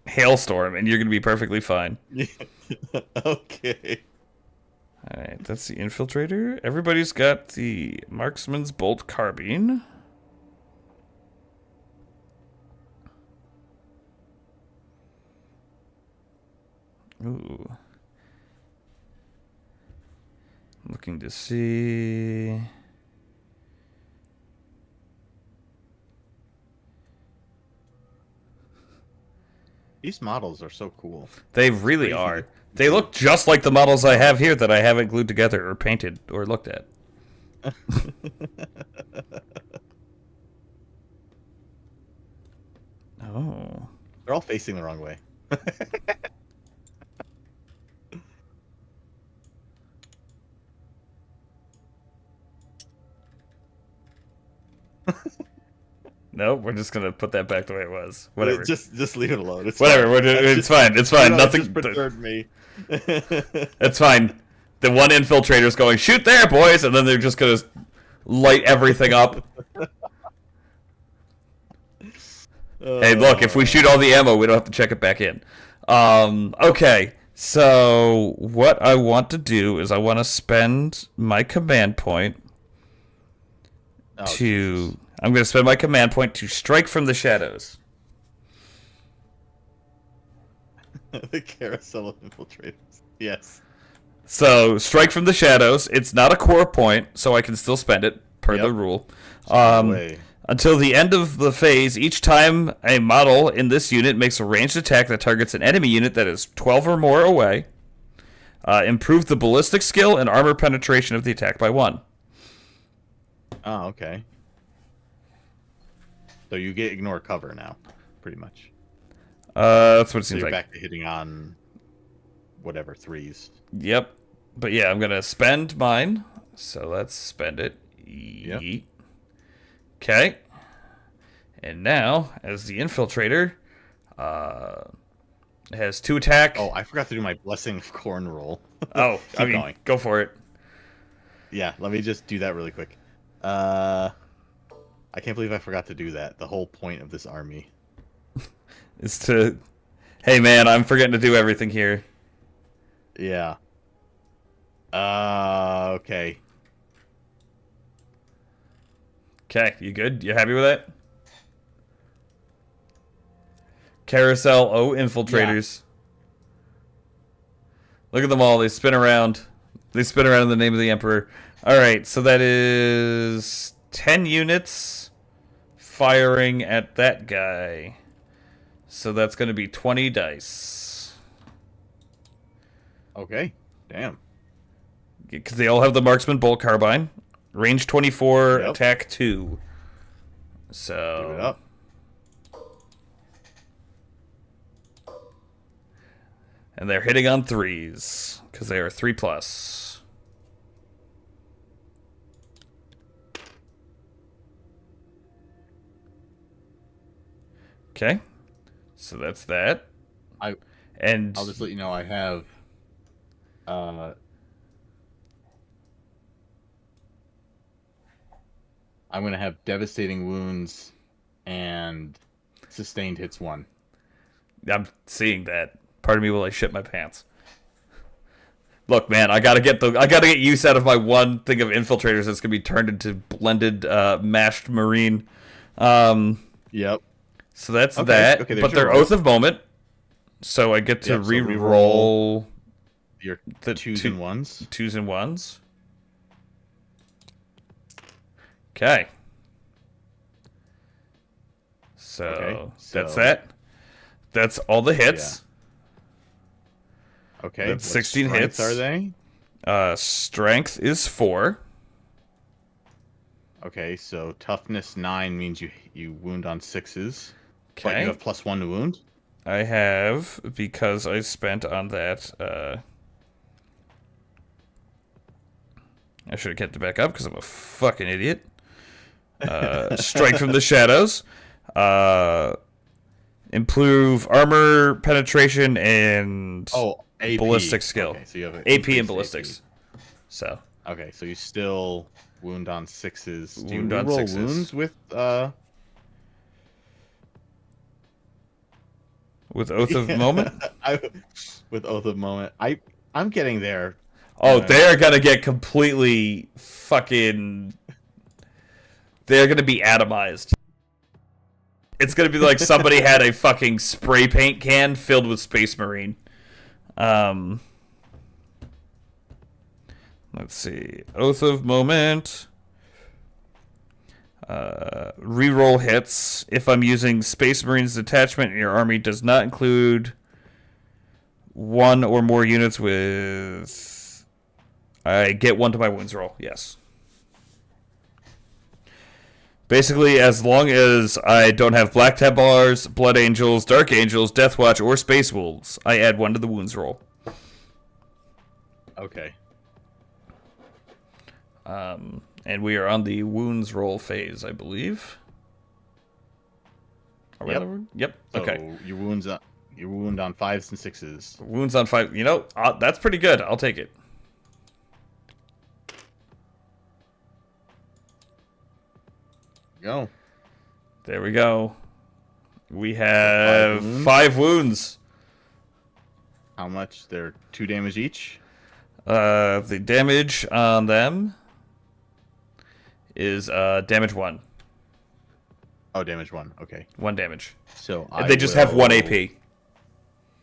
hailstorm, and you're gonna be perfectly fine. Okay. All right, that's the Infiltrator. Everybody's got the Marksman's Bolt Carbine. Ooh. Looking to see... These models are so cool. They really are. They look just like the models I have here that I haven't glued together or painted or looked at. Oh. They're all facing the wrong way. Nope, we're just gonna put that back the way it was. Whatever. Just leave it alone. It's Whatever. fine. It's fine. It's fine. Nothing. Just perturbed me. It's fine. The one infiltrator's going, shoot there, boys, and then they're just gonna light everything up. Hey, look, if we shoot all the ammo, we don't have to check it back in. Okay. So what I want to do is I want to spend my command point Oh, to. Jesus. I'm going to spend my command point to strike from the shadows. The carousel of infiltrators. Yes. So strike from the shadows. It's not a core point, so I can still spend it per the Yep. rule. Spend Um, away. until the end of the phase, each time a model in this unit makes a ranged attack that targets an enemy unit that is 12 or more away, improve the ballistic skill and armor penetration of the attack by 1. Oh, okay. So you get ignore cover now, pretty much. That's what it So seems you're like. back to hitting on whatever 3s. Yep. But yeah, I'm going to spend mine. So let's spend it. Yep. Yeet. Okay. And now, as the infiltrator, has 2 attack. Oh, I forgot to do my Blessing of Corn roll. Oh, Keep going. Go for it. Yeah, let me just do that really quick. I can't believe I forgot to do that. The whole point of this army. Is to, hey man, I'm forgetting to do everything here. Yeah. Okay. Okay, you good? You happy with that? Carousel O infiltrators. Look at them all. They spin around. They spin around in the name of the Emperor. Alright, so that is 10 units firing at that guy. So that's going to be 20 dice. Okay. Damn. Because they all have the Marksman Bolt Carbine. Range 24, Yep. attack 2. Give it So... up. And they're hitting on 3s. Because they are 3+. Okay. So that's that. I'll just let you know I have I'm gonna have devastating wounds and sustained hits 1. I'm seeing that. Pardon me while I shit my pants. Look, man, I gotta get use out of my one thing of infiltrators that's gonna be turned into blended mashed marine. Yep. So that's Okay, that. okay, there's But your they're roll. Oath of Moment, so I get to Yep, so re-roll Your the 2s and 1s. 2s and 1s. Okay. So that's that. That's all the hits. Okay. That's what 16 strengths hits. are they? Strength is 4. Okay, so toughness 9 means you wound on 6s. But Okay. you have +1 to wound? I have, because I spent on that, I should have kept it back up because I'm a fucking idiot. Strike from the shadows. Improve armor penetration and AP. ballistic skill. Okay, so you have an AP and increased ballistics. So Okay, so you still wound on 6s. Do you Wound on reroll 6s. wounds with with Oath of Moment. with Oath of Moment? I'm getting there. Oh, they're gonna get completely fucking. They're gonna be atomized. It's gonna be like somebody had a fucking spray paint can filled with Space Marine. Let's see. Oath of Moment. Reroll hits. If I'm using Space Marine's detachment and your army does not include one or more units with... I get 1 to my wounds roll. Yes. Basically, as long as I don't have Black Templars, Blood Angels, Dark Angels, Death Watch, or Space Wolves, I add 1 to the wounds roll. Okay. And we are on the wounds roll phase, I believe. Yep. So Okay. your wound on 5s and 6s. Wounds on 5. You know, that's pretty good. I'll take it. Go. There we go. We have 5 wounds. How much? They're 2 damage each. The damage on them is damage 1. Oh, damage 1. Okay. 1 damage. So They just have 1 AP. They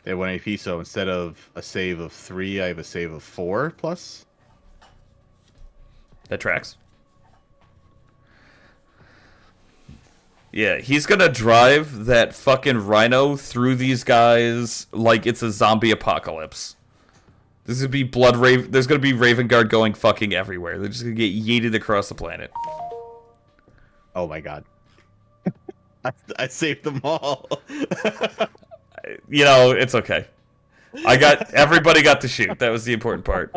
have 1 AP, so instead of a save of 3, I have a save of 4 plus. That tracks. Yeah, he's gonna drive that fucking rhino through these guys like it's a zombie apocalypse. This would be There's gonna be Raven Guard going fucking everywhere. They're just gonna get yeeted across the planet. Oh my god. I saved them all. You know, it's okay. Everybody got to shoot. That was the important part.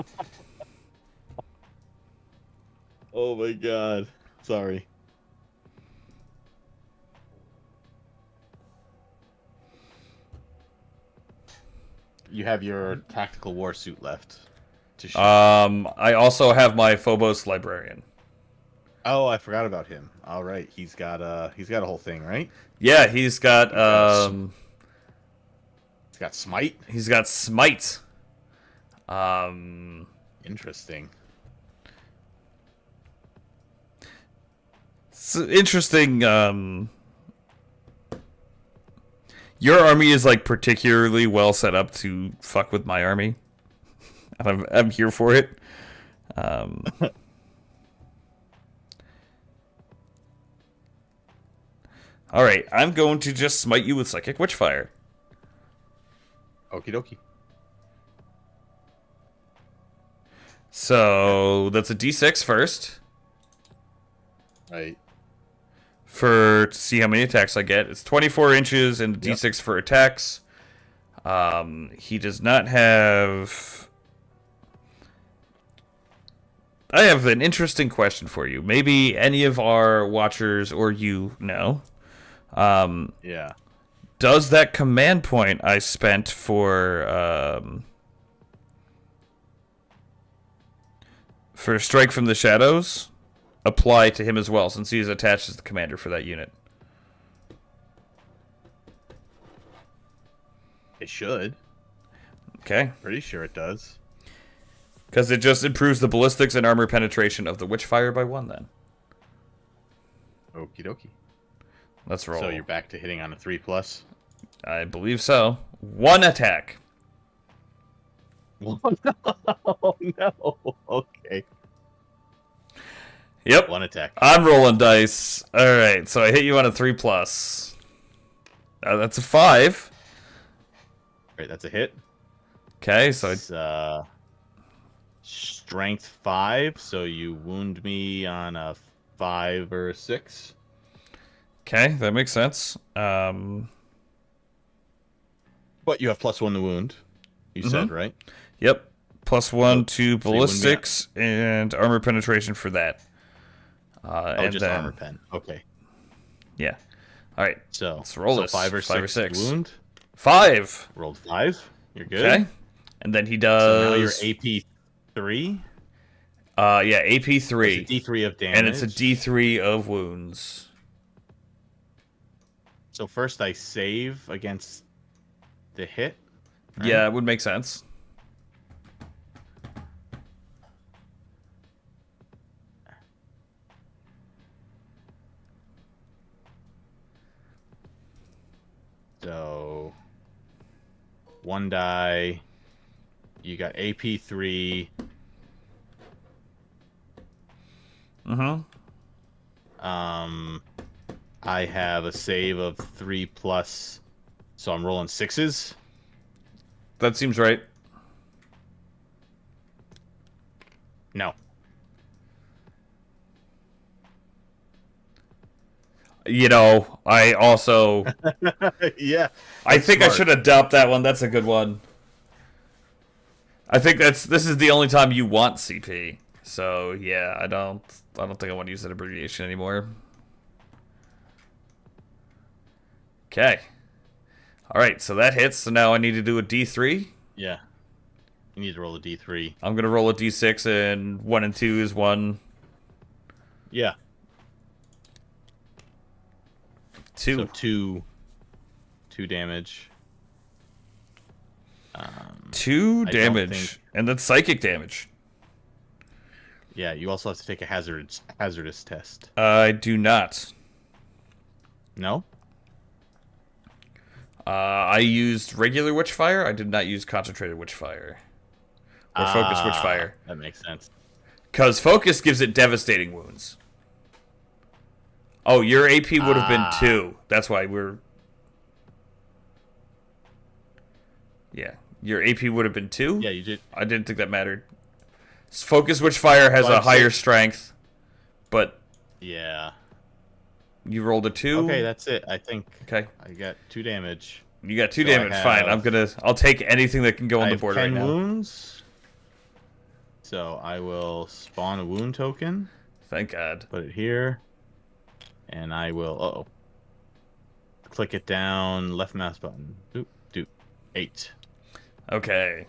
Oh my god. Sorry. You have your tactical war suit left to shoot. I also have my Phobos Librarian. Oh, I forgot about him. All right, he's got a whole thing, right? Yeah, he's got He's got smite. He's got smite. Interesting. It's interesting. Your army is like particularly well set up to fuck with my army, and I'm here for it. All right, I'm going to just smite you with Psychic Witchfire. Okie dokie. So that's a D6 first. Right. To see how many attacks I get. It's 24 inches and D6 for attacks. He does not have... I have an interesting question for you. Maybe any of our watchers or you know. Yeah. Does that command point I spent for Strike from the Shadows apply to him as well, since he is attached as the commander for that unit? It should. Okay. Pretty sure it does. Because it just improves the ballistics and armor penetration of the Witchfire by 1 then. Okie dokie. Let's roll. So you're back to hitting on a 3+. I believe so. 1 attack. Oh no. Okay. Yep. 1 attack. I'm rolling dice. Alright, so I hit you on a 3+. That's a 5. Right, that's a hit. Okay, so It's strength 5, so you wound me on a 5 or a 6. okay, that makes sense. But you have +1 to wound. You said, right? Yep. +1 to So you wouldn't be ballistics and armor penetration for that. And just then, armor pen. Okay. Yeah. Alright, So let's roll this. 5 or 6 wound. 5. Rolled 5. You're good. Okay. And then he does... So now you're AP 3. Yeah, AP 3. It's a D3 of damage. And it's a D3 of wounds. So first I save against the hit. Right? Yeah, it would make sense. So 1 die. You got AP 3. I have a save of 3+, so I'm rolling 6s. That seems right. No. You know, I also... Yeah. I think smart. I should adopt that one. That's a good one. I think this is the only time you want CP. So, yeah, I don't think I want to use that abbreviation anymore. Okay. All right, so that hits. So now I need to do a D3. Yeah. You need to roll a D3. I'm going to roll a D6, and 1 and 2 is 1. Yeah. 2. So 2 damage. 2 I don't damage. think- And then psychic damage. Yeah, you also have to take a hazardous test. I do not. No? I used regular Witchfire. I did not use concentrated Witchfire. Or focus Witchfire. That makes sense. Because focus gives it devastating wounds. Oh, your AP would have been 2. That's why we're... Yeah. Your AP would have been 2? Yeah, you did. I didn't think that mattered. Focus Witchfire has a higher strength, but Yeah. you rolled a 2. Okay, that's it. I think Okay. I got 2 damage. You got 2 So I damage. Fine. I'll take anything that can go on I the have board 10 right now. wounds. So I will spawn a wound token. Thank God. Put it here. And I will click it down, left mouse button. Doop, doop. 8. Okay.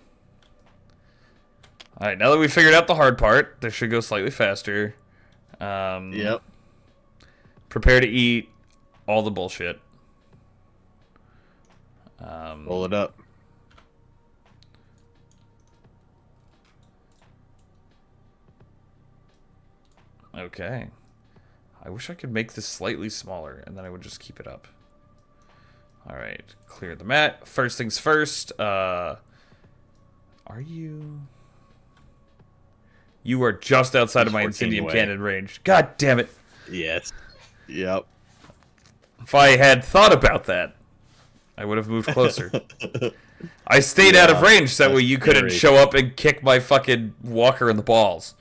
Alright, now that we figured out the hard part, this should go slightly faster. Yep. Prepare to eat all the bullshit. Roll it up. Okay. I wish I could make this slightly smaller, and then I would just keep it up. Alright, clear the mat. First things first, are you... You are just outside of my 14 Incendium away. cannon range. God damn it. Yes. Yep. If I had thought about that, I would have moved closer. I stayed out of range so that way you couldn't scary. show up and kick my fucking walker in the balls.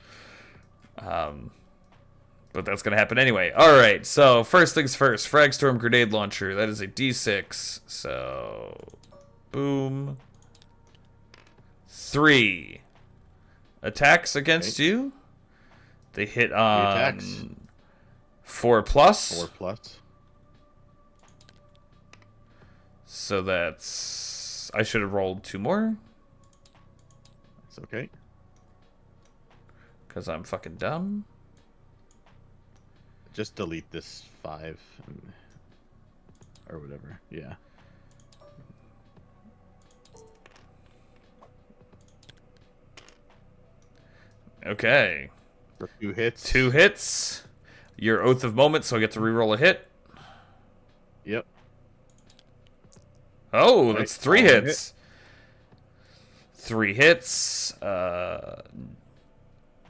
But that's going to happen anyway. Alright, so first things first. Fragstorm Grenade Launcher. That is a D6. So, boom. 3. Attacks against you. They hit on attacks. 4 plus. 4 plus. So that's... I should have rolled 2 more. It's okay. Because I'm fucking dumb. Just delete this 5. Or whatever. Yeah. Okay. For 2 hits. 2 hits. Your Oath of Moment, so I get to reroll a hit. Yep. Oh, that's 3 solid hits. 3 hits.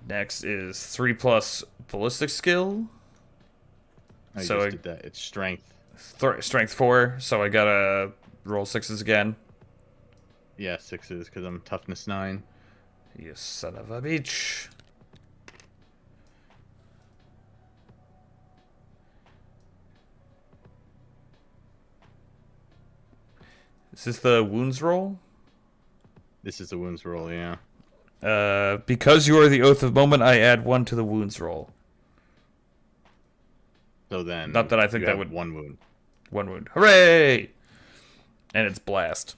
Next is 3 plus ballistic skill. I So just I- did that. It's strength. Strength 4, so I gotta roll 6s again. Yeah, 6s because I'm toughness 9. You son of a bitch. Is this the wounds roll? This is the wounds roll, yeah. Because you are the Oath of Moment, I add 1 to the wounds roll. So then, Not that I think you that have would- 1 wound. 1 wound. Hooray! And it's blast.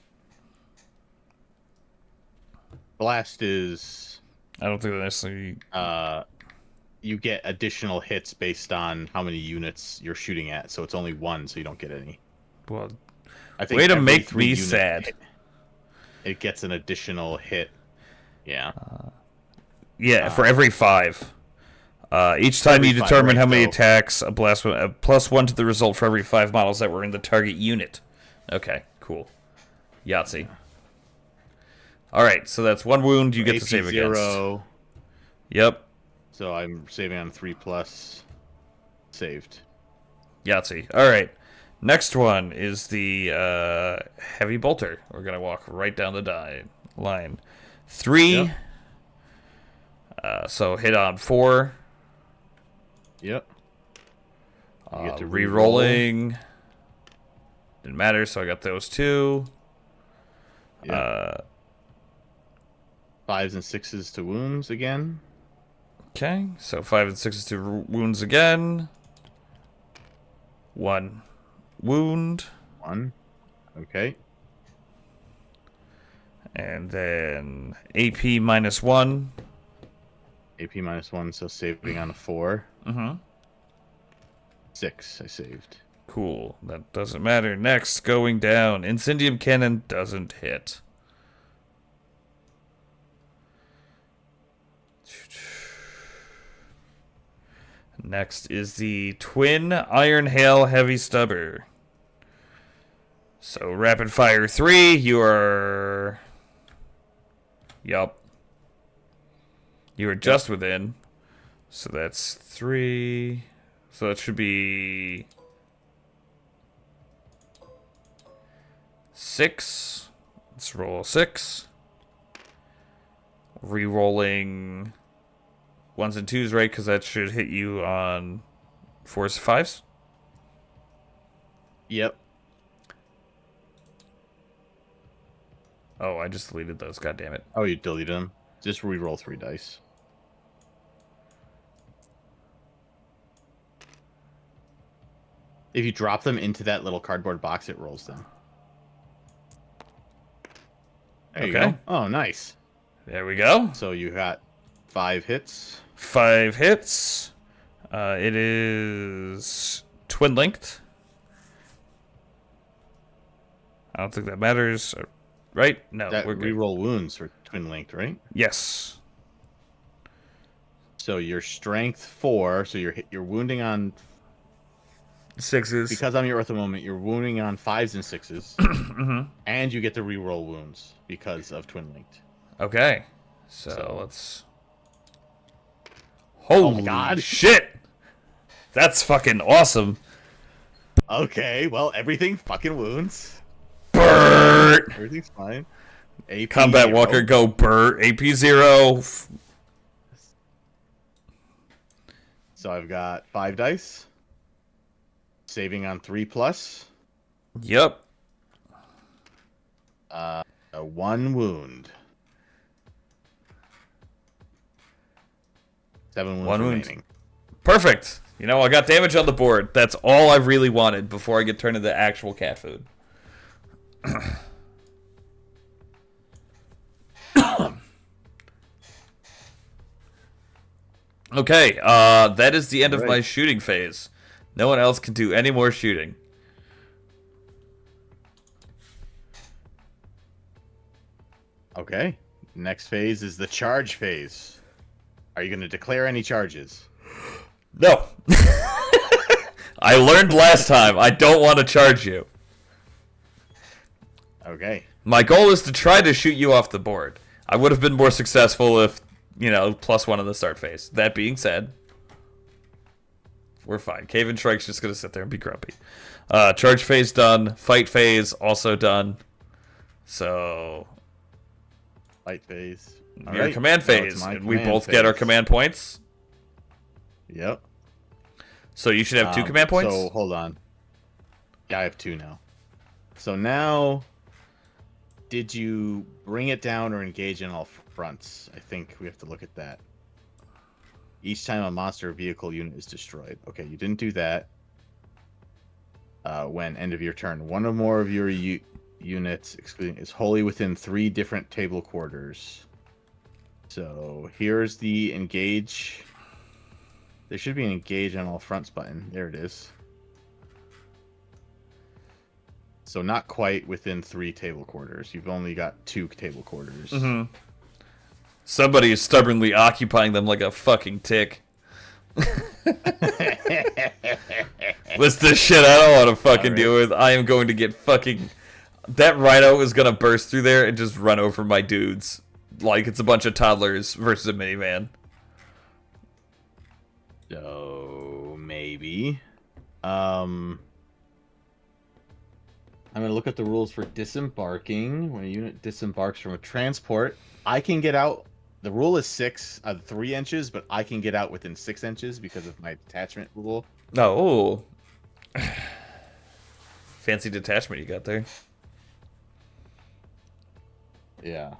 Blast is I don't think that necessarily... you get additional hits based on how many units you're shooting at. So it's only 1, so you don't get any. Well, I think way to every make 3 me units sad. It gets an additional hit. Yeah. Yeah, for every 5. Each time Every you 5, determine right, how many so- attacks, a +1 to the result for every 5 models that were in the target unit. Okay, cool. Yahtzee. Alright, so that's 1 wound you get to AP save against. 0. Yep, So I'm saving on 3 plus. Saved. Yahtzee. Alright, next one is the Heavy Bolter. We're going to walk right down the line. 3. Yep. So hit on 4. Yep. You get to Rerolling. Didn't matter, so I got those 2. Yep. 5s and 6s to wounds again. Okay, so 5 and 6 to wounds again. 1 wound. 1. Okay. And then AP -1. AP -1, so saving on a 4. Mm-hmm. 6, I saved. Cool. That doesn't matter. Next, going down. Incendium Cannon doesn't hit. Next is the Twin Iron Hail Heavy Stubber. So rapid fire 3, you are... Yup. You are just within. So that's 3. So that should be 6. Let's roll 6. Re-rolling 1s and 2s, right? Because that should hit you on 4s, 5s. Yep. Oh, I just deleted those. God damn it. Oh, you deleted them? Just re-roll 3 dice. If you drop them into that little cardboard box, it rolls them. There you go. Oh, nice. There we go. So you got 5 hits. 5 hits. It is twin linked. I don't think that matters. Right? No, That we're good. reroll wounds for twin linked, right? Yes. So your strength 4. So you're wounding on 6s. because I'm your ortho moment. You're wounding on 5s and 6s, Mm-hmm. and you get to reroll wounds because of twin linked. Okay. So let's. Holy my God. shit! That's fucking awesome. Okay, well everything fucking wounds. Burt. Everything's fine. AP Combat 0. Walker go Burt. AP 0. So I've got 5 dice. Saving on 3+. Yep. 1 wound. 7 wounds 1 wound. remaining. Perfect. You know, I got damage on the board. That's all I really wanted before I get turned into actual cat food. Okay, that is the end of my shooting phase. No one else can do any more shooting. Okay. Next phase is the charge phase. Are you going to declare any charges? No. I learned last time. I don't want to charge you. Okay. My goal is to try to shoot you off the board. I would have been more successful if, you know, +1 in the start phase. That being said, we're fine. Cave and Shrike's just going to sit there and be grumpy. Charge phase done. Fight phase also done. So, Fight phase. All your right. command Now phase. it's my And we command both get our phase. command points. Yep. So you should have 2 command points? So hold on. Yeah, I have 2 now. So now, did you bring it down or engage in all fronts? I think we have to look at that. Each time a monster or vehicle unit is destroyed. Okay, you didn't do that. When end of your turn, one or more of your units, excluding, is wholly within 3 different table quarters. So here's the engage. There should be an engage on all fronts button. There it is. So not quite within 3 table quarters. You've only got 2 table quarters. Mm-hmm. Somebody is stubbornly occupying them like a fucking tick. What's this shit I don't want to fucking deal with? I am going to get fucking... That rhino is going to burst through there and just run over my dudes. Like it's a bunch of toddlers versus a minivan. So maybe. I'm going to look at the rules for disembarking. When a unit disembarks from a transport, I can get out. The rule is 3 inches, but I can get out within 6 inches because of my detachment rule. Oh. Fancy detachment you got there. Yeah.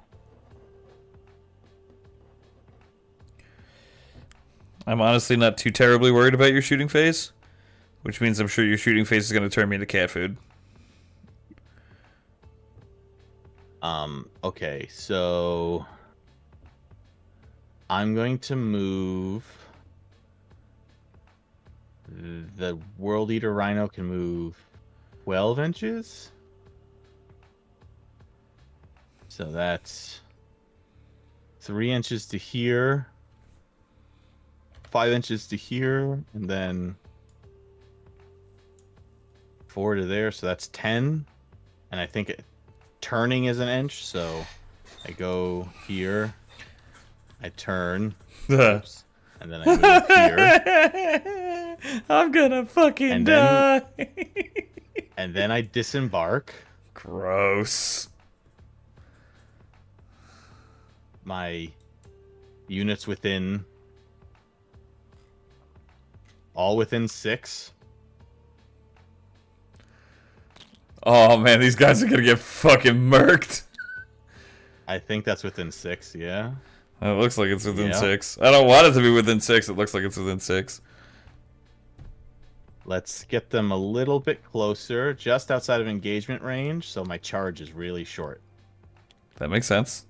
I'm honestly not too terribly worried about your shooting phase, which means I'm sure your shooting phase is going to turn me into cat food. Okay, so I'm going to move. The World Eater Rhino can move 12 inches. So that's 3 inches to here, 5 inches to here, and then 4 to there, so that's 10. And I think turning is an inch, so I go here, I turn, oops, and then I move here. I'm gonna fucking die. And then I disembark. Gross. My units within, all within 6. Oh man, these guys are gonna get fucking murked. I think that's within 6, yeah. It looks like it's within 6. I don't want it to be within 6. It looks like it's within 6. Let's get them a little bit closer, just outside of engagement range, so my charge is really short. That makes sense.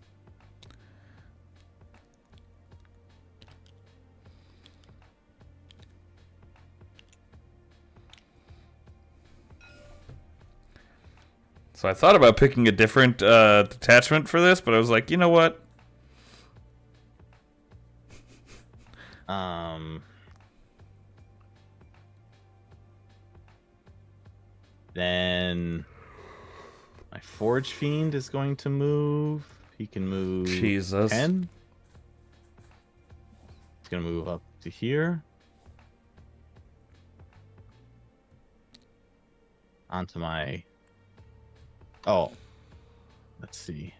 So I thought about picking a different detachment for this, but I was like, you know what? Then my Forge Fiend is going to move. He can move Jesus. 10. He's going to move up to here. Onto my... Oh. Let's see.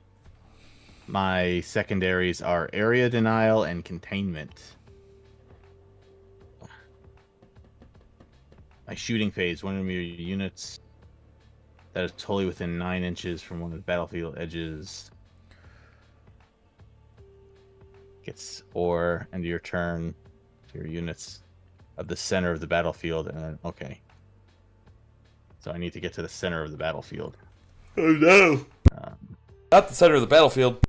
My secondaries are Area Denial and Containment. My Shooting Phase, one of your units that is totally within 9 inches from one of the battlefield edges gets, or end of your turn, your units of the center of the battlefield. And then, okay. So I need to get to the center of the battlefield. Oh no! Not the center of the battlefield.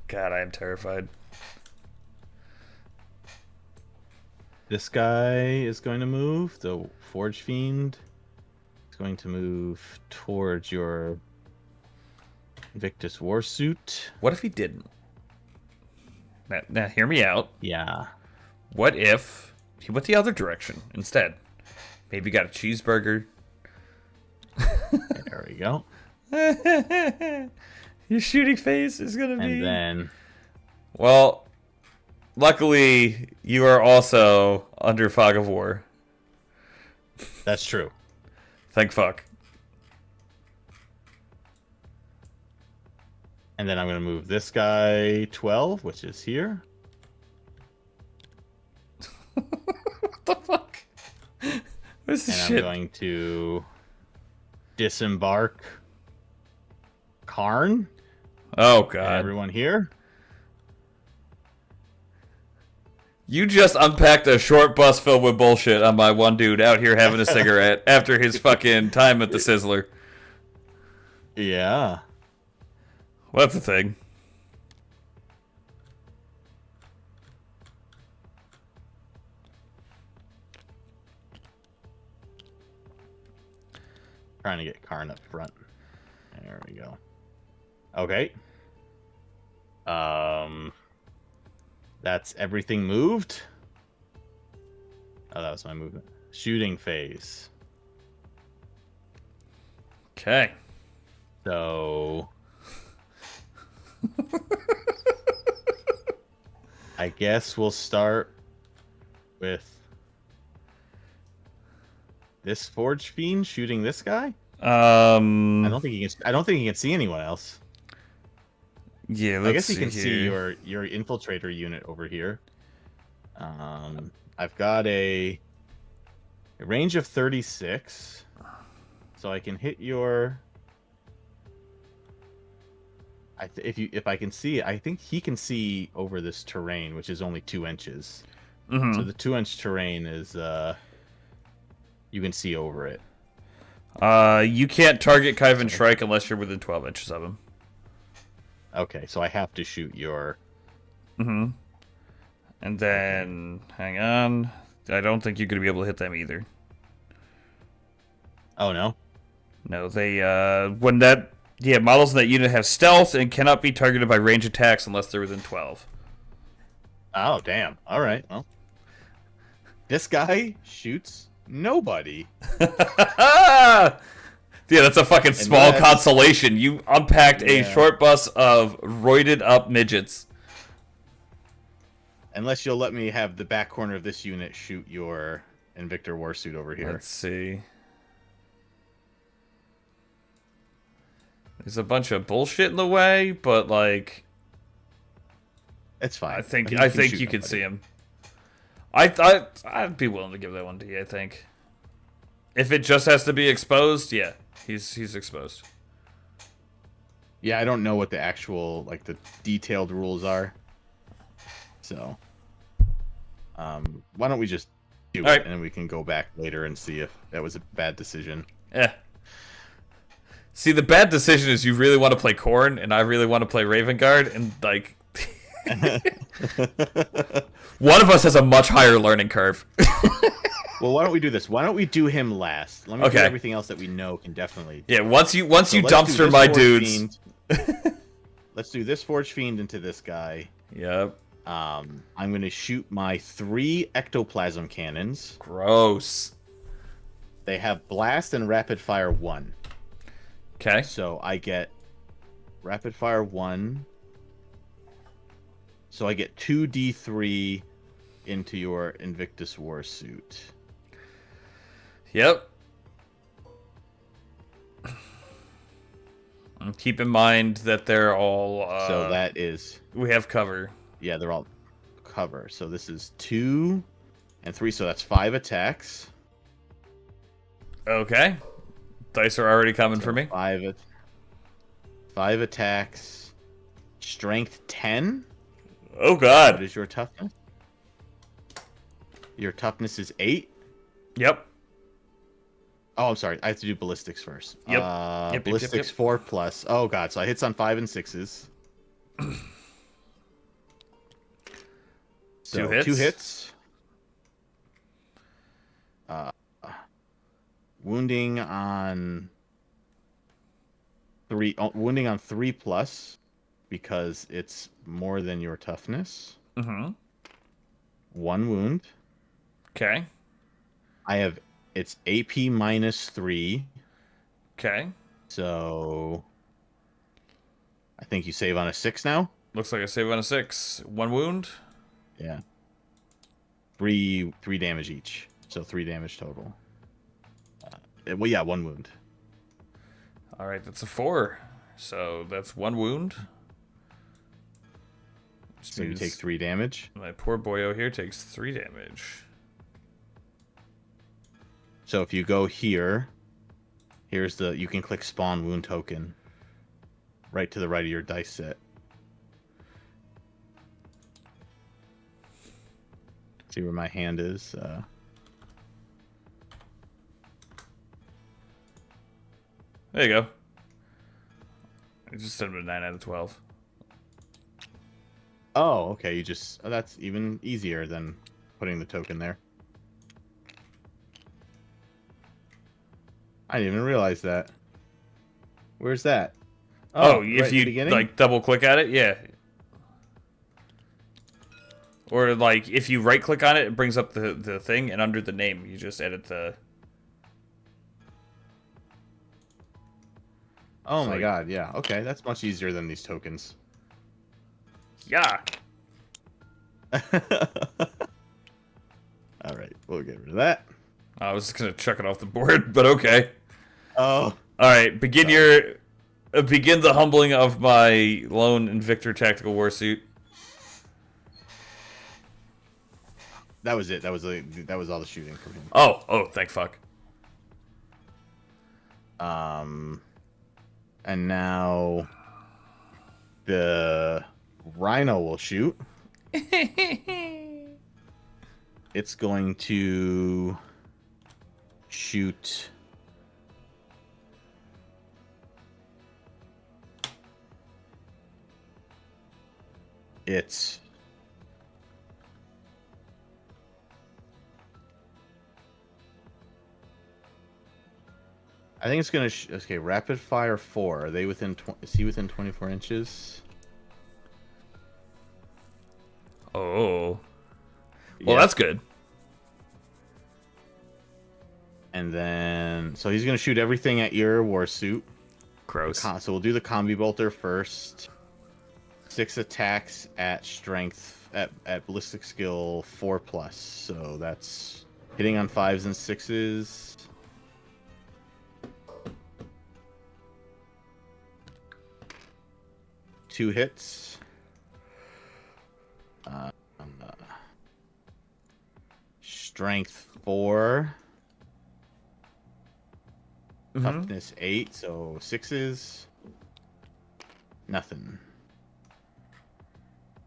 God, I am terrified. This guy is going to move. The Forge Fiend is going to move towards your Invictus Warsuit. What if he didn't? Now, hear me out. Yeah. What if he went the other direction instead? Maybe got a cheeseburger. There we go. Your shooting phase is gonna be... And then... Well, luckily, you are also under fog of war. That's true. Thank fuck. And then I'm going to move this guy 12, which is here. What the fuck? What is this shit? I'm going to disembark Karn. Oh, And God. everyone here. You just unpacked a short bus filled with bullshit on my one dude out here having a cigarette after his fucking time at the Sizzler. Yeah. Well, that's the thing. Trying to get Karn up front. There we go. Okay. That's everything moved. Oh, that was my movement. Shooting phase. Okay. So I guess we'll start with this Forge Fiend shooting this guy. I don't think he can see anyone else. Yeah, I guess he can here. see your infiltrator unit over here. I've got a range of 36, so I can hit your. If I can see, I think he can see over this terrain, which is only 2 inches. Mm-hmm. So the 2-inch terrain is you can see over it. You can't target Kyvan Shrike unless you're within 12 inches of him. Okay, so I have to shoot your... Mm-hmm. And then, hang on. I don't think you're going to be able to hit them either. Oh, no? No, they, when that Yeah, models in that unit have stealth and cannot be targeted by range attacks unless they're within 12. Oh, damn. All right. Well, this guy shoots nobody. Yeah, that's a fucking small Unless, consolation. You unpacked a yeah, short bus of roided up midgets. unless you'll let me have the back corner of this unit shoot your Invictor Warsuit over here. Let's see. There's a bunch of bullshit in the way, but like, It's fine. I think shoot you can nobody. see him. I'd be willing to give that one to you. I think if it just has to be exposed, yeah, he's exposed. Yeah, I don't know what the actual like the detailed rules are. So, why don't we just do it, All right. and then we can go back later and see if that was a bad decision. Eh. See, the bad decision is you really want to play Khorne, and I really want to play Raven Guard, and like, one of us has a much higher learning curve. Well, why don't we do this? Why don't we do him last? Let me do Okay. everything else that we know can definitely. Yeah, once you So let's do dumpster this my Forge dudes. Fiend. Let's do this Forge Fiend into this guy. Yep. I'm gonna shoot my 3 ectoplasm cannons. Gross. They have blast and rapid fire 1. Okay. So I get rapid fire 1. So I get 2d3 into your Invictus Warsuit. Yep. And keep in mind that they're all. So that is, we have cover. yeah, they're all cover. So this is 2 and 3, so that's 5 attacks. Okay. Dice are already coming for me. 5 attacks. Strength 10. Oh What God. is your toughness? Your toughness is 8. Yep. Oh, I'm sorry. I have to do ballistics first. Yep. Yep, Ballistics 4 plus. Oh god, so I hits on 5 and 6s. So 2 hits. 2 hits. Wounding on 3. Oh, wounding on 3 plus because it's more than your toughness. Mm-hmm. 1 wound. Okay. I have it's AP minus 3. Okay. So I think you save on a 6 now. Looks like a save on a 6. 1 wound. Yeah. 3 damage each. So 3 damage total. Well, yeah, 1 wound. All right, that's a 4. So that's 1 wound. Which So you means take 3 damage. my poor boyo here takes 3 damage. So if you go here, here's the you can click spawn wound token. Right to the right of your dice set. See where my hand is. There you go. I just set him to 9 out of 12. Oh, okay. You just that's even easier than putting the token there. I didn't even realize that. Where's that? Oh, right if at the you beginning? like double click at it, yeah. Or like if you right click on it, it brings up the thing, and under the name, you just edit the. Oh So, my like- god, yeah. Okay, that's much easier than these tokens. Yeah. Alright, we'll get rid of that. I was just gonna chuck it off the board, but okay. Oh. All right, begin the humbling of my lone Invictor tactical warsuit. That was it. That was all the shooting from him. Oh, thank fuck. And now the Rhino will shoot. It's going to shoot its I think it's gonna. Okay, rapid fire 4. Are they within? Is he within 24 inches? Oh. Well, Yeah. that's good. And then, so he's gonna shoot everything at your war suit. Gross. So we'll do the combi bolter first. 6 attacks at strength at ballistic skill 4+. So that's hitting on 5s and 6s. Two hits. Strength 4. Toughness 8, so 6s. Nothing.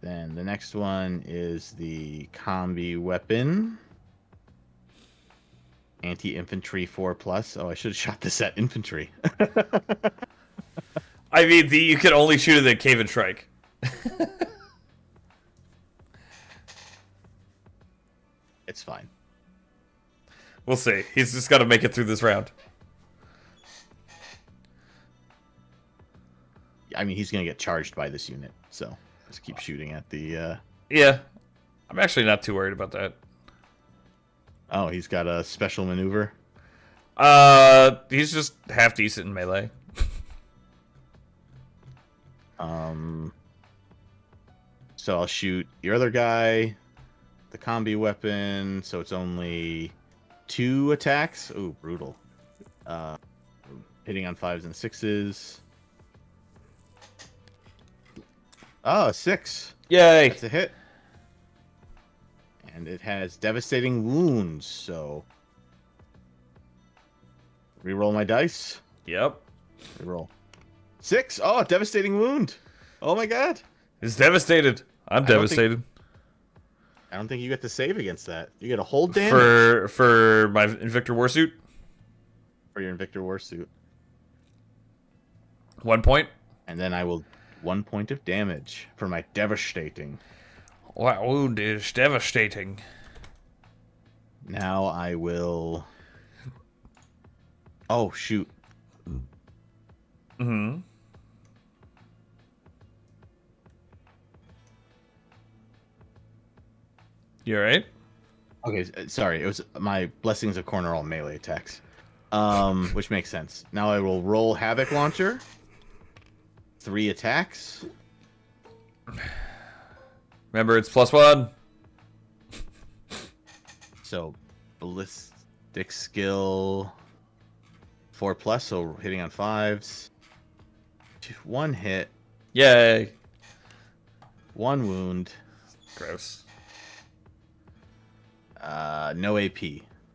Then the next one is the combi weapon. Anti-infantry 4+. Oh, I should have shot this at infantry. I mean, you can only shoot it at Cave and Shrike. It's fine. We'll see. He's just got to make it through this round. I mean, he's going to get charged by this unit, so just keep shooting at the... Yeah. I'm actually not too worried about that. Oh, he's got a special maneuver? He's just half decent in melee. So I'll shoot your other guy, the combi weapon, so it's only 2 attacks. Ooh, brutal. Hitting on 5s and 6s. Oh, 6. Yay! That's a hit. And it has devastating wounds, so... Reroll my dice. Yep. Reroll. 6! Oh, devastating wound! Oh my god! He's devastated. I'm devastated. I don't think you get to save against that. You get a whole damage. For my Invictor Warsuit? For your Invictor Warsuit. 1 point. And then I will... 1 point of damage for my devastating. That wound is devastating. Now I will... Oh, shoot. Mm-hmm. You alright? Okay, sorry. It was my Blessings of Corner all melee attacks. Which makes sense. Now I will roll Havoc Launcher. 3 attacks. Remember, it's +1. So, ballistic skill 4+, so hitting on 5s. 1 hit. Yay. 1 wound. Gross. No AP.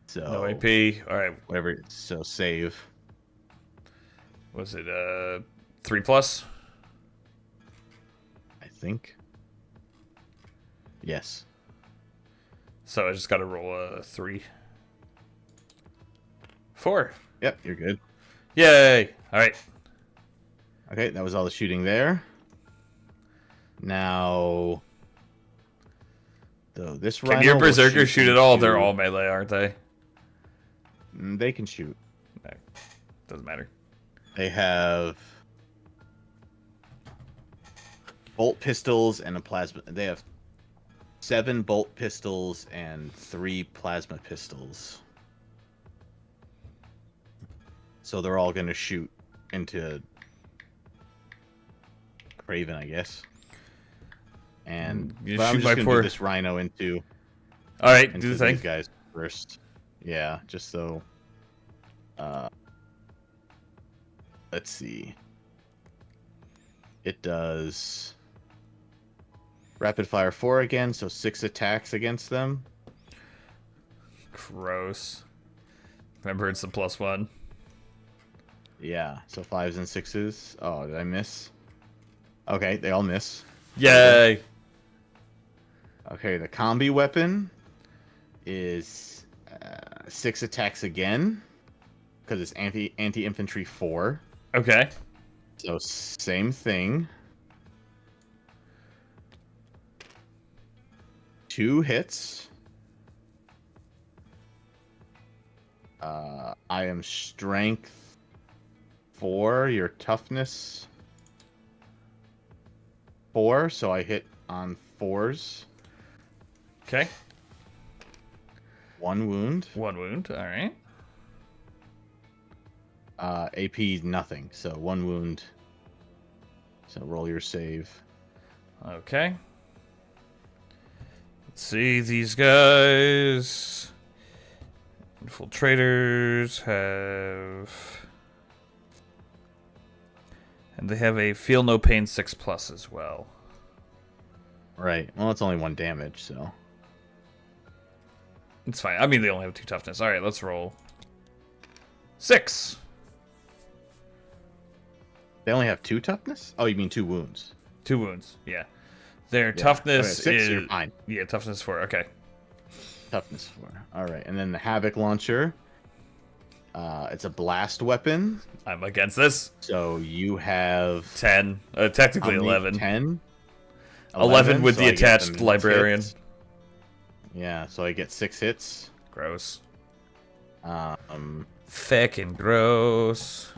So No AP. Alright. Whatever. So save. Was it 3+? I think. Yes. So I just gotta roll a 3. 4. Yep, you're good. Yay! Alright. Okay, that was all the shooting there. Now, though this Can rhino your will berserkers shoot at all? into- They're all melee, aren't they? They can shoot. No, doesn't matter. They have bolt pistols and a plasma. They have 7 bolt pistols and 3 plasma pistols. So they're all going to shoot into Craven, I guess. And You but I'm shoot just my going to poor- do this rhino into Alright, do the thing. these guys first. Yeah, just so. Let's see. It does rapid fire 4 again, so 6 attacks against them. Gross. Remember, it's the +1. Yeah, so 5s and 6s. Oh, did I miss? Okay, they all miss. Yay! Okay, the combi weapon is 6 attacks again because it's anti-infantry 4. Okay. So same thing. 2 hits. I am strength 4. Your toughness 4, so I hit on 4s. Okay. 1 wound. 1 wound. All right. AP nothing, so 1 wound. So roll your save. Okay. Let's see these guys. Infiltrators have, and they have a feel no pain 6+ as well. Right. Well, it's only 1 damage, so. It's fine. I mean, they only have 2 toughness. All right, let's roll. 6. They only have 2 toughness? Oh, you mean 2 wounds? 2 wounds. Yeah. Their toughness okay, 6, is you're fine. Yeah, toughness 4. Okay. Toughness 4. All right, and then the Havoc Launcher. It's a blast weapon. I'm against this. So you have 10. Technically 11. 10. 11 with so the I get attached them librarian. hits. Yeah, so I get 6 hits. Gross. Feckin' gross.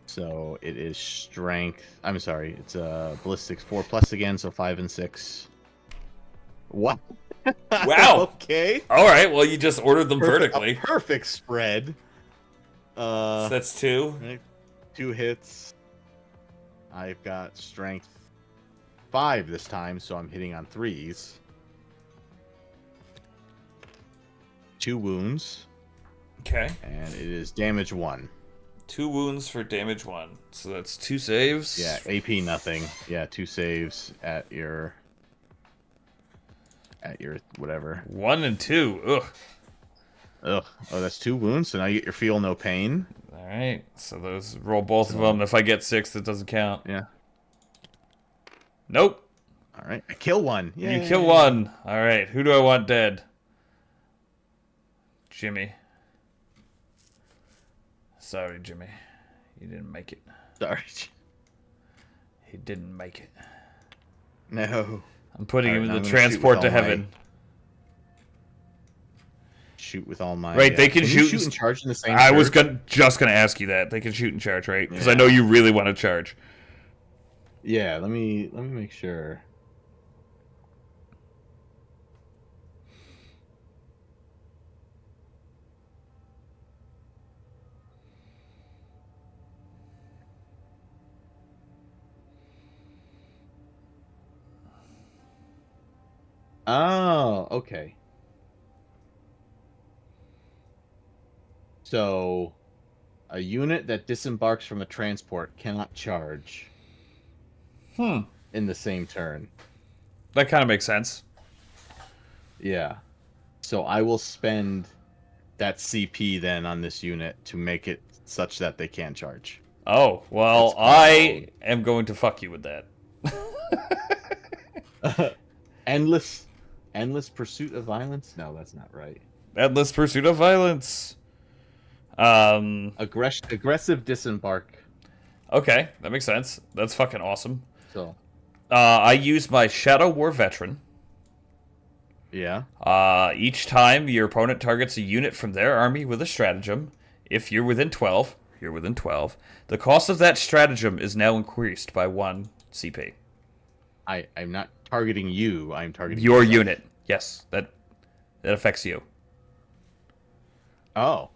So it is strength. I'm sorry, it's ballistics 4+ again, so 5 and 6. What? Wow. Okay. All right. Well, you just ordered them vertically. A perfect spread. So that's 2. Right, 2 hits. I've got strength 5 this time, so I'm hitting on 3s. 2 wounds. Okay. And it is damage 1. 2 wounds for damage 1. So that's 2 saves. Yeah, AP nothing. Yeah, 2 saves at your whatever. 1 and 2. Ugh. Ugh. Oh, that's 2 wounds, so now you get your feel no pain. All right. So those roll both of them. If I get 6, that doesn't count. Yeah. Nope. All right. I kill 1. Yay. You kill 1. All right. Who do I want dead? Jimmy. Sorry, Jimmy. You didn't make it. Sorry. He didn't make it. No. I'm putting him in the I'm gonna transport to heaven. Shoot with all my. Right, they can you shoot and charge in the same. I was turn? just gonna ask you that. They can shoot and charge, right? Because Yeah. I know you really want to charge. Yeah, let me make sure. Oh, okay. So, a unit that disembarks from a transport cannot charge in the same turn. That kind of makes sense. Yeah. So I will spend that CP then on this unit to make it such that they can charge. Oh, well, I am going to fuck you with that. Endless pursuit of violence? No, that's not right. Endless pursuit of violence. Aggressive disembark. Okay, that makes sense. That's fucking awesome. So, I use my Shadow War Veteran. yeah. Each time your opponent targets a unit from their army with a stratagem, if you're within 12, the cost of that stratagem is now increased by 1 CP. I'm not targeting you. I'm targeting your yourself. unit. Yes, that affects you. Oh.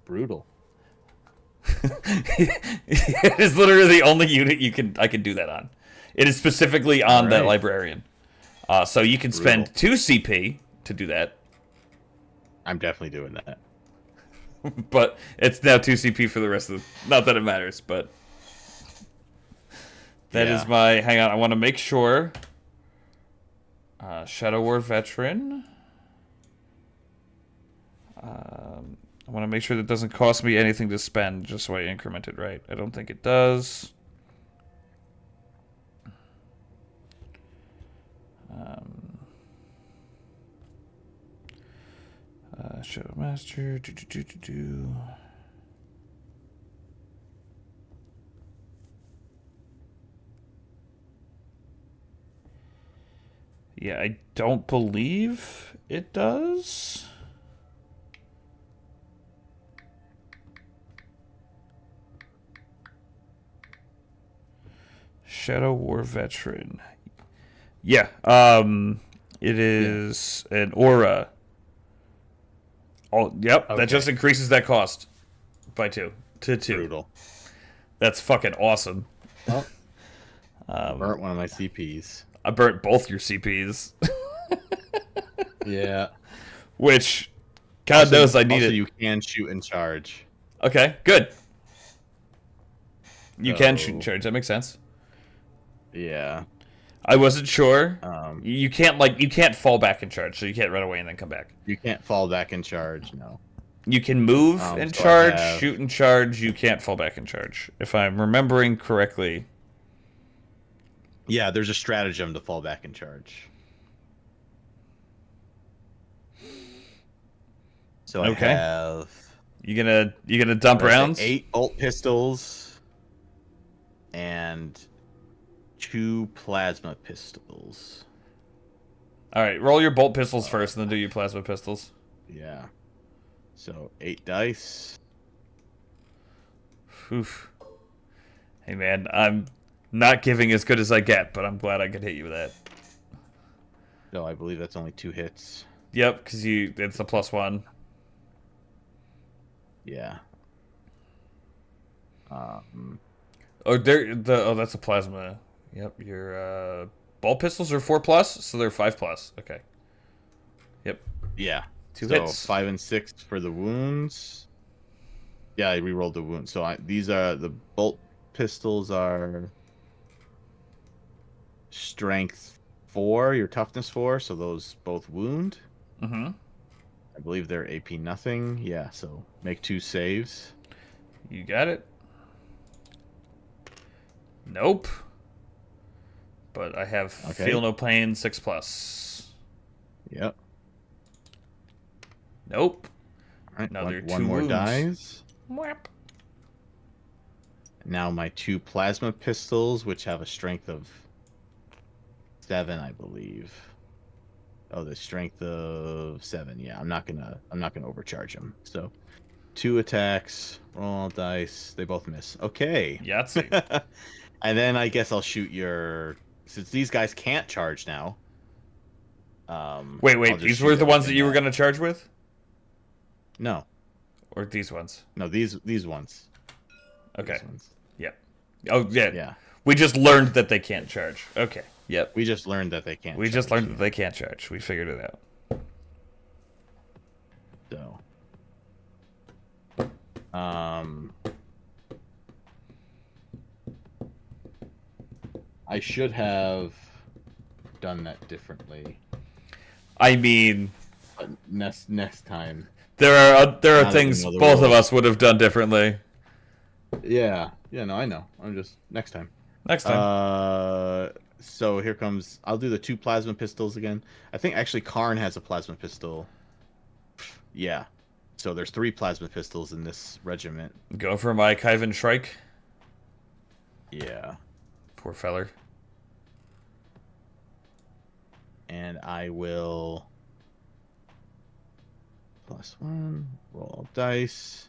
Brutal. It is literally the only unit I can do that on. It is specifically on that librarian. So you can spend 2 CP to do that. I'm definitely doing that. But it's now 2 CP for the rest of the... Not that it matters, but... That is my... Hang on, I want to make sure. Shadow War Veteran. I want to make sure that doesn't cost me anything to spend, just so I increment it right. I don't think it does. Shadow Master. Yeah, I don't believe it does. Shadow War veteran. Yeah. It is an aura. Oh, yep. Okay. That just increases that cost by 2 to 2. Brutal. That's fucking awesome. Oh, burnt one of my CPs. I burnt both your CPs. Yeah. Which, God knows I need also it. you can shoot and charge. Okay, good. You can So- shoot and charge. That makes sense. Yeah. I wasn't sure. Um, You can't fall back and charge, so you can't run away and then come back. you can't fall back and charge. No. You can move and so I charge, have- shoot and charge. You can't fall back and charge. If I'm remembering correctly. Yeah, there's a stratagem to fall back and charge. So I Okay. have You gonna dump rounds? 8 bolt pistols and 2 plasma pistols. All right, roll your bolt pistols first, and then do your plasma pistols. Yeah. So 8 dice. Oof. Hey man, I'm not giving as good as I get, but I'm glad I could hit you with that. No, I believe that's only 2 hits. Yep, because it's a +1. Yeah. That's a plasma. Yep, your bolt pistols are 4+, so they're 5+. Okay. Yep. Yeah. 2 so hits. 5 and 6 for the wounds. Yeah, I rerolled the wounds. So these are the bolt pistols are strength 4, your toughness 4, so those both wound. Mm-hmm. I believe they're AP nothing. Yeah, so make 2 saves. You got it. Nope. But I have feel no pain 6+. Yep. Nope. All right, Another one 2 more wounds. dies. Mwap. Now my 2 plasma pistols, which have a strength of 7, I believe. Oh, the strength of 7. Yeah, I'm not gonna overcharge them. So 2 attacks, roll dice. They both miss. Okay. Yahtzee. And then I guess I'll shoot your. Since these guys can't charge now. Wait. I'll just These shoot were the ones that everything you were at- going to charge with? No, Or these ones? no, these ones. Okay. These ones. Yep. Oh, yeah. Yeah. We just learned that they can't charge. Okay. Yep. We just learned that they can't. We just charge, learned that they can't charge. We figured it out. So. I should have done that differently, I mean, but next time. there are Now that we things know the both of rules. us would have done differently. Yeah, no, I know. I'm just next time. Next time. So here comes. I'll do the 2 plasma pistols again. I think actually Karn has a plasma pistol. Yeah. So there's 3 plasma pistols in this regiment. Go for my Kyvan Shrike. Yeah. Poor feller. And I will +1 roll dice.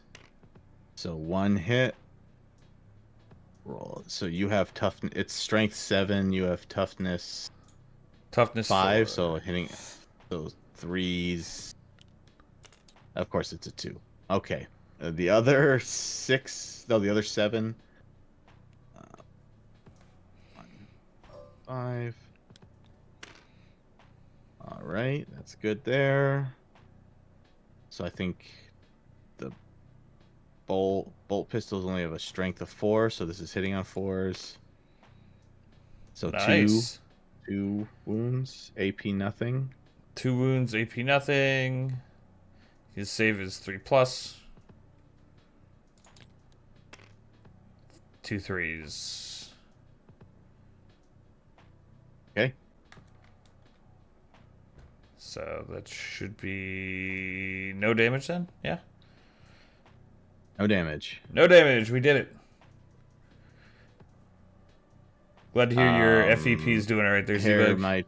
So 1 hit. Roll. So you have toughness. It's strength 7. You have toughness Toughness 5. 4. So hitting those 3s. Of course, it's a 2. Okay. The other 6. No, the other 7. 1, 5. All right, that's good there. So I think the bolt pistols only have a strength of 4, so this is hitting on 4s. So Nice. 2 wounds, AP nothing. 2 wounds, AP nothing. His save is 3+. 2 3s. Okay. So that should be no damage then? Yeah. No damage. No damage. We did it. Glad to hear your FEP's doing it right there, Here, Z-Bug. my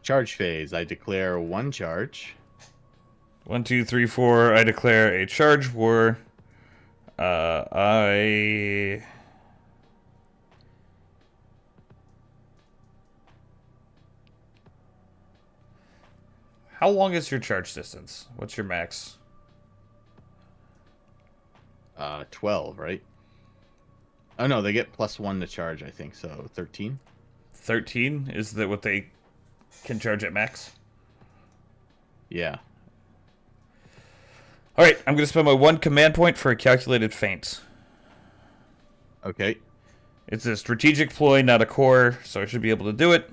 charge phase. I declare 1 charge. 1, 2, 3, 4. I declare a charge war. How long is your charge distance? What's your max? 12, right? Oh no, they get +1 to charge, I think. So 13. 13? Is that what they can charge at max? Yeah. Alright, I'm going to spend my 1 command point for a calculated feint. Okay. It's a strategic ploy, not a core, so I should be able to do it.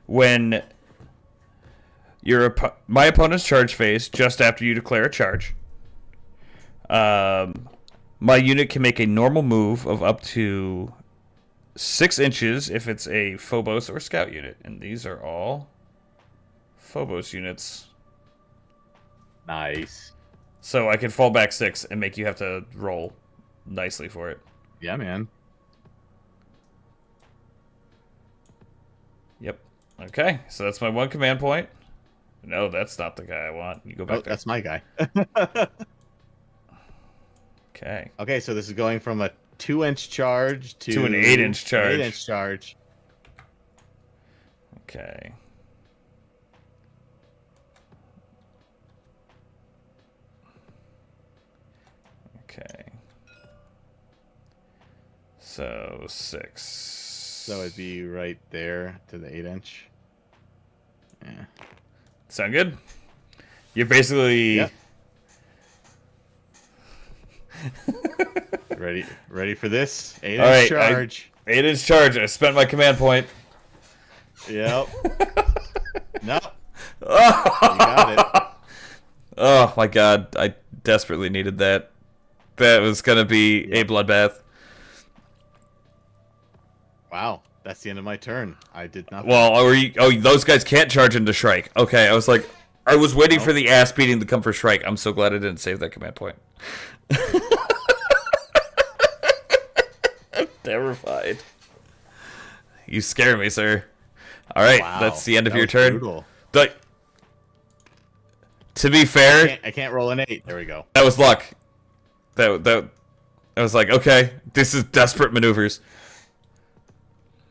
When my opponent's charge phase, just after you declare a charge, my unit can make a normal move of up to 6 inches if it's a Phobos or Scout unit. And these are all Phobos units. Nice. So I can fall back 6 and make you have to roll nicely for it. Yeah, man. Yep. Okay, so that's my 1 command point. No, that's not the guy I want. You go back there. That's my guy. Okay. Okay, so this is going from a 2-inch charge To an 8-inch charge. 8-inch charge. Okay. Okay. So 6. So it'd be right there to the 8-inch. Yeah. Sound good? You're basically... Yep. Ready for this? 8-inch Alright, charge. 8-inch charge. I spent my command point. Yep. Nope. You got it. Oh my god, I desperately needed that. That was gonna be a bloodbath. Wow, that's the end of my turn. I did not. Well, those guys can't charge into Shrike. Okay, I was like, I was waiting for the ass beating to come for Shrike. I'm so glad I didn't save that command point. I'm terrified. You scare me, sir. All right, Wow, that's the end of that your was turn. brutal. But to be fair, I can't roll an 8. There we go. that was luck. That I was like, okay, this is desperate maneuvers.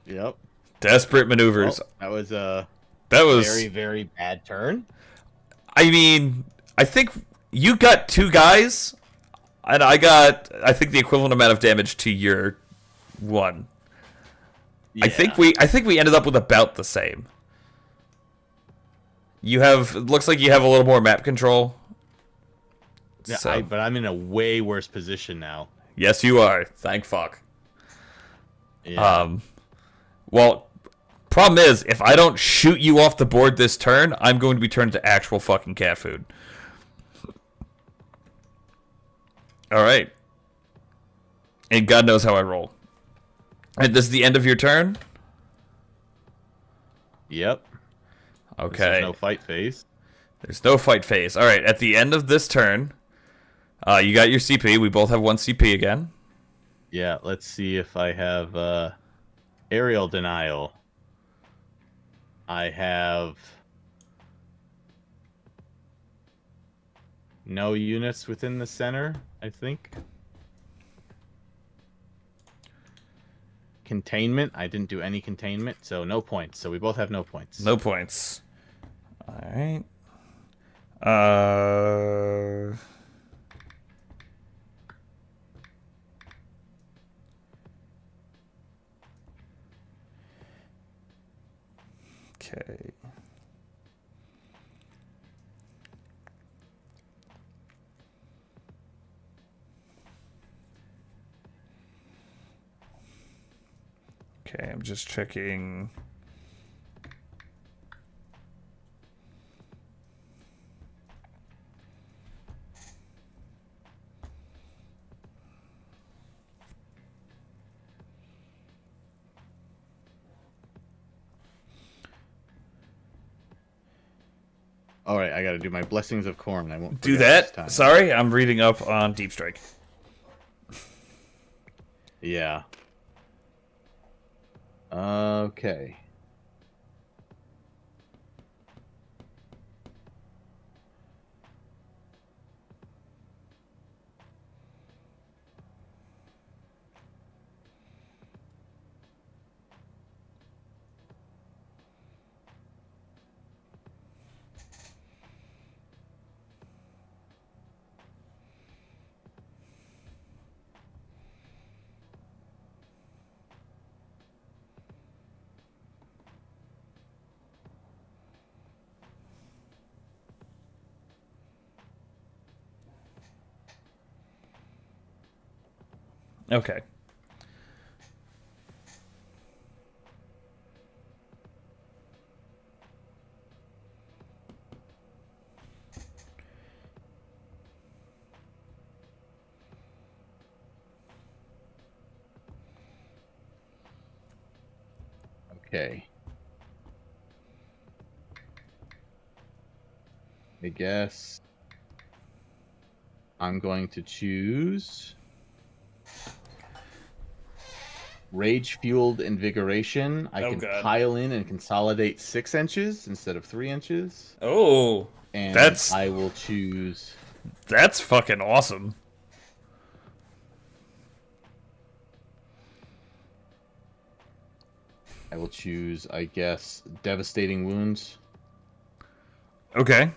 Yep. Desperate maneuvers. That was very, very bad turn. I mean, I think you got 2 guys, and I got, I think, the equivalent amount of damage to your 1. Yeah. I think we ended up with about the same. You have, it looks like you have a little more map control. Yeah, So. but I'm in a way worse position now. Yes, you are. Thank fuck. Yeah. Well, problem is, if I don't shoot you off the board this turn, I'm going to be turned to actual fucking cat food. Alright. And God knows how I roll. And this is the end of your turn? Yep. Okay. There's no fight phase. There's no fight phase. Alright, at the end of this turn, you got your CP. We both have 1 CP again. Yeah, let's see if I have aerial denial. I have no units within the center, I think. Containment, I didn't do any containment, so no points. So we both have no points. No points. Alright. Okay. Okay, I'm just checking. All right, I got to do my blessings of corn. I won't Do forget this that. time. Sorry, I'm reading up on Deep Strike. Yeah. Okay. Okay. Okay. I guess I'm going to choose Rage Fueled Invigoration. I Oh can god. pile in and consolidate 6 inches instead of 3 inches. Oh, And that's I will choose. fucking awesome. I will choose, I guess, Devastating Wounds. Okay.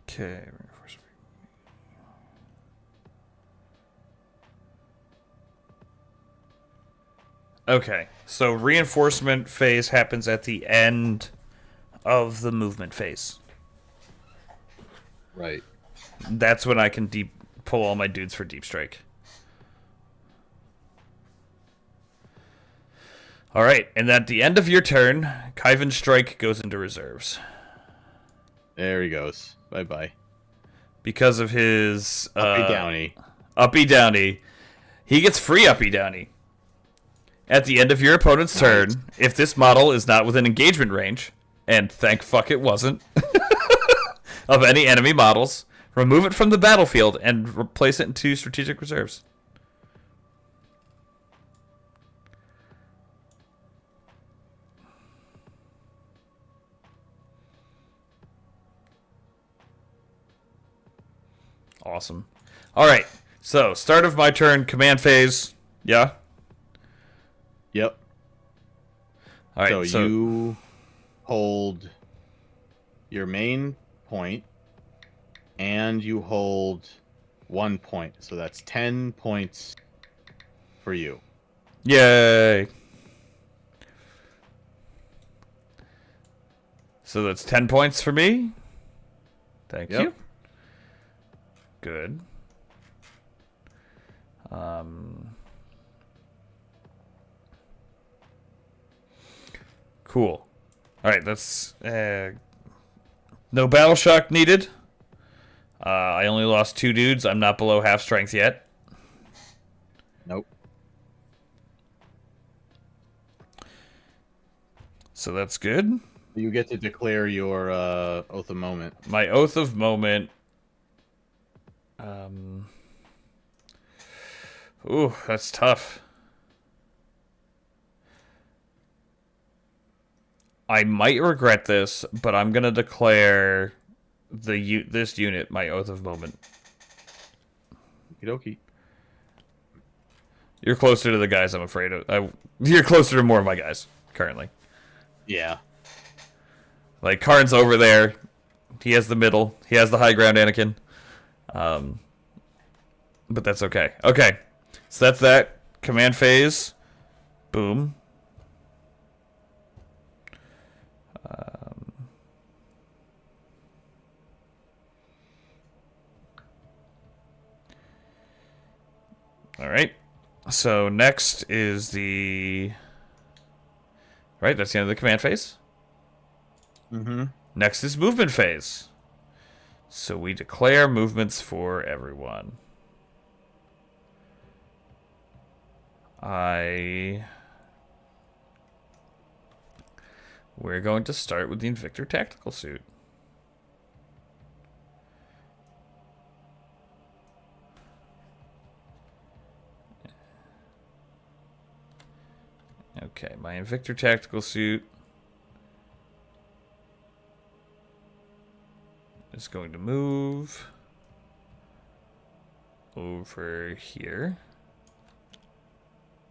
Okay. Okay. So reinforcement phase happens at the end of the movement phase. Right. That's when I can pull all my dudes for deep strike. All right, and at the end of your turn, Kyvan's strike goes into reserves There he goes. Bye bye. because of his Uppy Downy. uppy downy. He gets free uppy downy. At the end of your opponent's turn, if this model is not within engagement range, and thank fuck it wasn't, of any enemy models, remove it from the battlefield and replace it into strategic reserves. Awesome. All right. So, start of my turn, command phase. Yeah. Yep. All right. So you hold your main point, and you hold 1 point. So that's 10 points for you. Yay. So that's 10 points for me. Thank you. Good. Cool. All right, that's no battle shock needed. I only lost 2 dudes. I'm not below half strength yet. Nope. So that's good. You get to declare your Oath of Moment. My Oath of Moment. Ooh, that's tough. I might regret this, but I'm gonna declare this unit my Oath of Moment. Okie dokie. You're closer to the guys I'm afraid of. You're closer to more of my guys currently. Yeah. Like Karn's over there. He has the middle. He has the high ground, Anakin. But that's okay. Okay, so that's that command phase. Boom. All right. So next is the... Right, that's the end of the command phase. Mm-hmm. Next is movement phase. So we declare movements for everyone. We're going to start with the Invictor Tactical Suit. Okay, my Invictor Tactical Suit is going to move over here.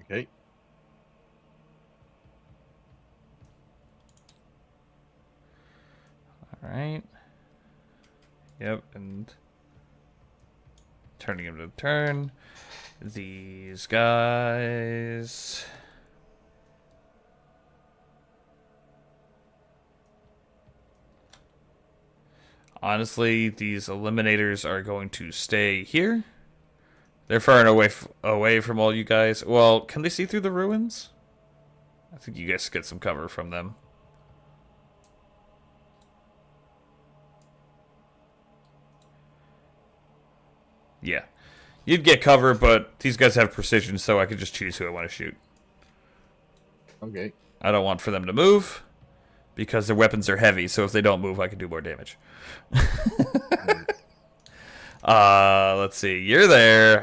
Okay. All right. Yep, and turning him to turn. These guys. Honestly, these eliminators are going to stay here. They're far and away from all you guys. Well, can they see through the ruins? I think you guys get some cover from them. Yeah. You'd get cover, but these guys have precision, so I could just choose who I want to shoot. Okay. I don't want for them to move, because their weapons are heavy, so if they don't move, I can do more damage. Let's see. You're there.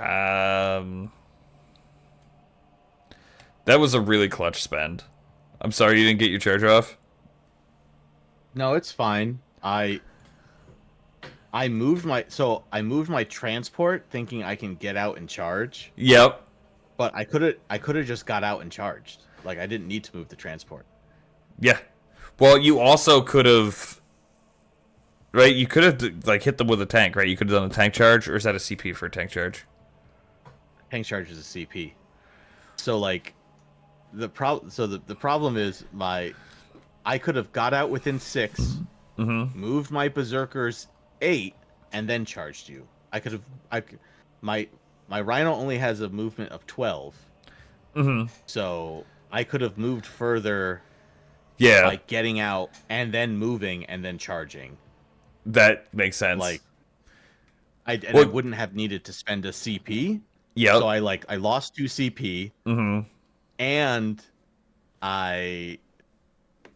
That was a really clutch spend. I'm sorry you didn't get your charge off. No, it's fine. I moved my transport thinking I can get out and charge, Yep. but I could have just got out and charged. Like I didn't need to move the transport. Yeah. Well, you also could have, right? You could have like hit them with a tank, right? You could have done a tank charge, or is that a CP for a tank charge? Tank charge is a CP. So like the problem is I could have got out within 6, moved my berserkers 8, and then charged you. My rhino only has a movement of 12. So I could have moved further. Yeah. Like getting out and then moving and then charging. That makes sense. Like I wouldn't have needed to spend a CP. Yeah. So I lost 2 CP. And I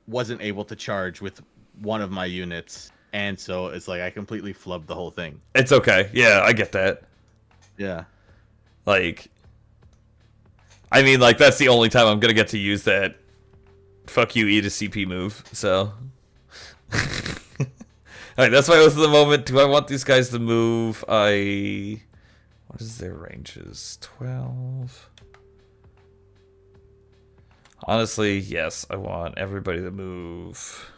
wasn't able to charge with one of my units, and so it's like I completely flubbed the whole thing. It's okay. Yeah, I get that. Yeah. Like, I mean, like, that's the only time I'm gonna get to use that fuck you, eat a CP move, so. Alright, that's my oath of the moment. Do I want these guys to move? What is their ranges? 12. Honestly, yes, I want everybody to move.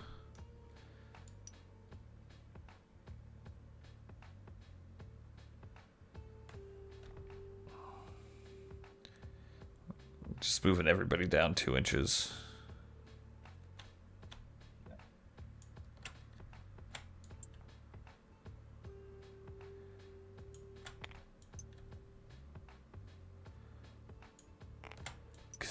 Just moving everybody down 2 inches.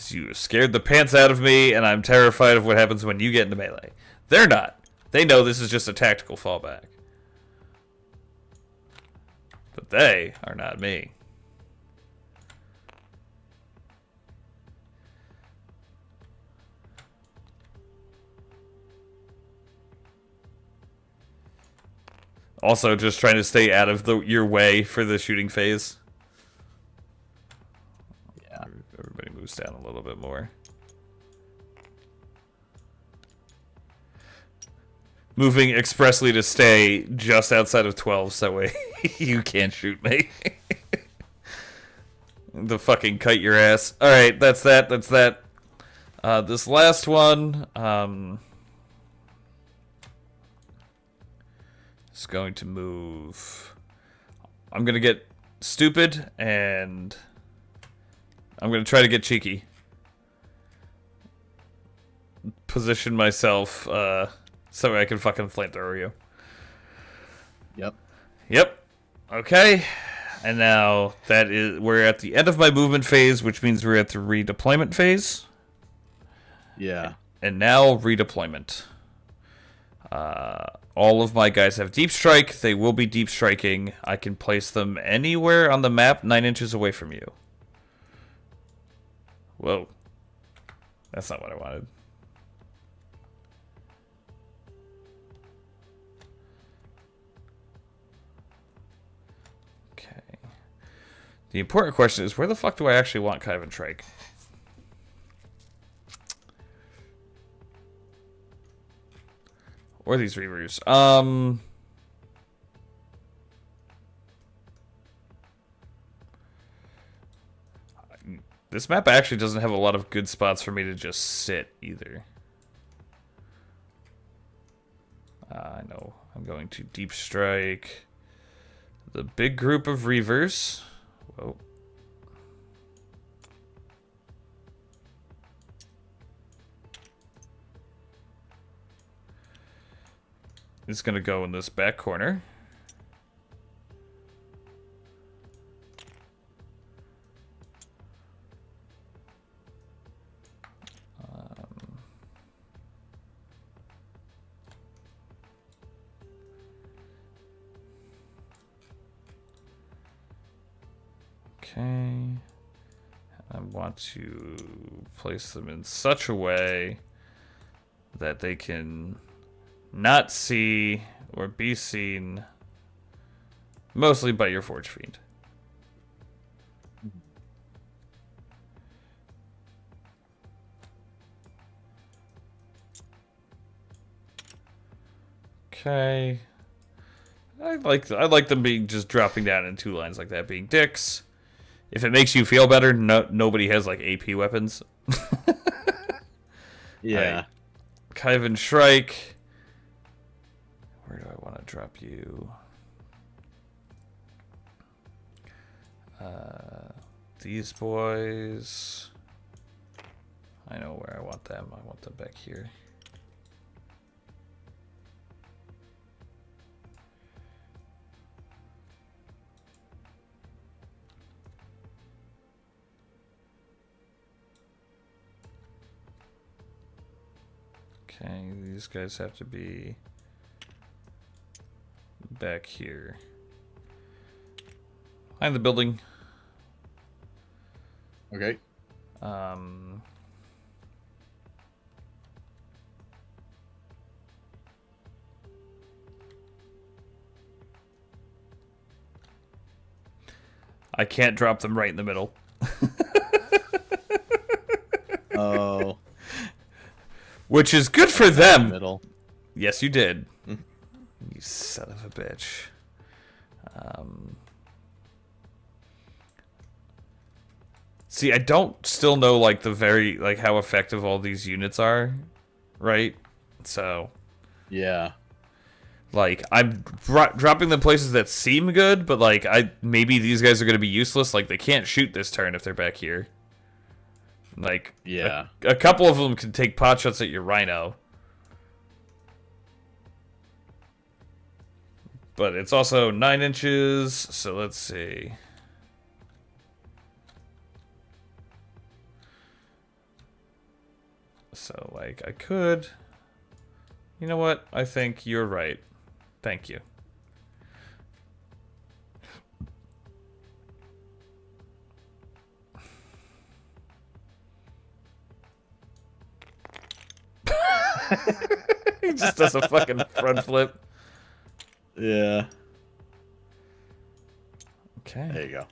You scared the pants out of me, and I'm terrified of what happens when you get into melee. They're not. They know this is just a tactical fallback. But they are not me. Also, just trying to stay out of your way for the shooting phase. Everybody moves down a little bit more. Moving expressly to stay just outside of 12, so that way you can't shoot me. The fucking kite your ass. Alright, that's that. This last one, is going to move. I'm going to get stupid, and I'm going to try to get cheeky. Position myself so I can fucking flamethrower you. Yep. Okay. And now we're at the end of my movement phase, which means we're at the redeployment phase. Yeah. And now redeployment. All of my guys have deep strike. They will be deep striking. I can place them anywhere on the map 9 inches away from you. Whoa. That's not what I wanted. Okay. The important question is, where the fuck do I actually want Kyvan Trike? Or these Reavers? This map actually doesn't have a lot of good spots for me to just sit either. I know. I'm going to deep strike the big group of Reavers. Whoa. is going to go in this back corner. Okay. I want to place them in such a way that they can not see or be seen mostly by your Forge Fiend. Okay. I like them being just dropping down in 2 lines like that, being dicks. If it makes you feel better, nobody has like AP weapons. Yeah. Right. Kyvan Shrike. Where do I want to drop you? These boys. I know where I want them. I want them back here. Okay, these guys have to be back here. Behind the building. Okay. I can't drop them right in the middle. Oh. Which is good for them. Middle. Yes, you did. You son of a bitch. See, I don't still know like how effective all these units are, right? So, Yeah. like I'm dropping them places that seem good, but like maybe these guys are going to be useless. Like they can't shoot this turn if they're back here. Like Yeah. a couple of them can take pot shots at your Rhino. But it's also 9 inches, so let's see. So, like, I could... You know what? I think you're right. Thank you. He just does a fucking front flip. Yeah. Okay. There you go.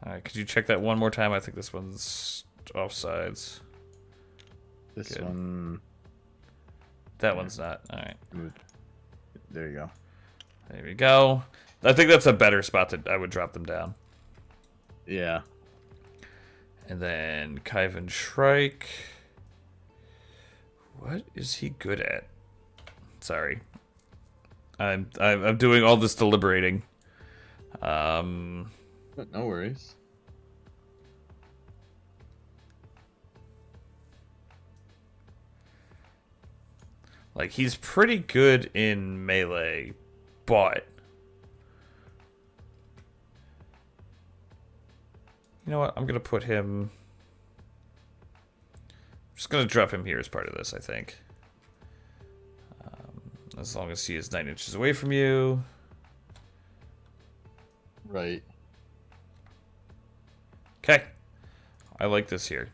Alright, could you check that one more time? I think this one's offsides. This Good. one. That one's not. Alright. There you go. There we go. I think that's a better spot that I would drop them down. Yeah. And then Kyvan Shrike. What is he good at? Sorry. I'm doing all this deliberating. No worries. Like he's pretty good in melee, but you know what? I'm gonna put him. I'm just gonna drop him here as part of this, I think. As long as he is 9 inches away from you. Right. Okay. I like this here.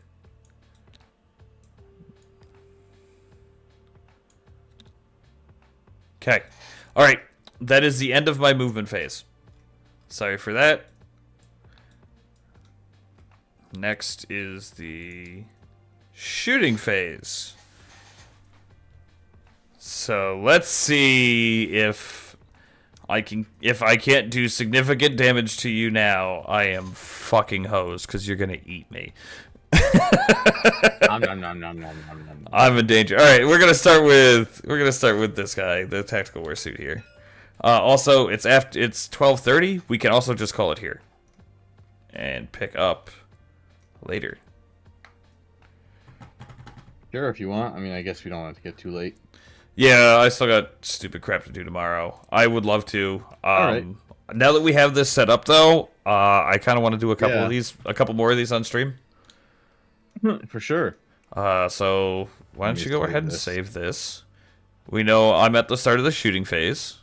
Okay. Alright. That is the end of my movement phase. Sorry for that. Next is the shooting phase. So let's see if I can't do significant damage to you now, I am fucking hosed because you're gonna eat me. I'm in danger. All right, we're gonna start with this guy, the tactical wear suit here. Also, it's 12:30. We can also just call it here and pick up later. Sure, if you want. I mean, I guess we don't want it to get too late. Yeah, I still got stupid crap to do tomorrow. I would love to. All right. Now that we have this set up, though, I kind of want to do a couple more of these on stream. For sure. So why don't you go ahead and this. save this? We know I'm at the start of the shooting phase.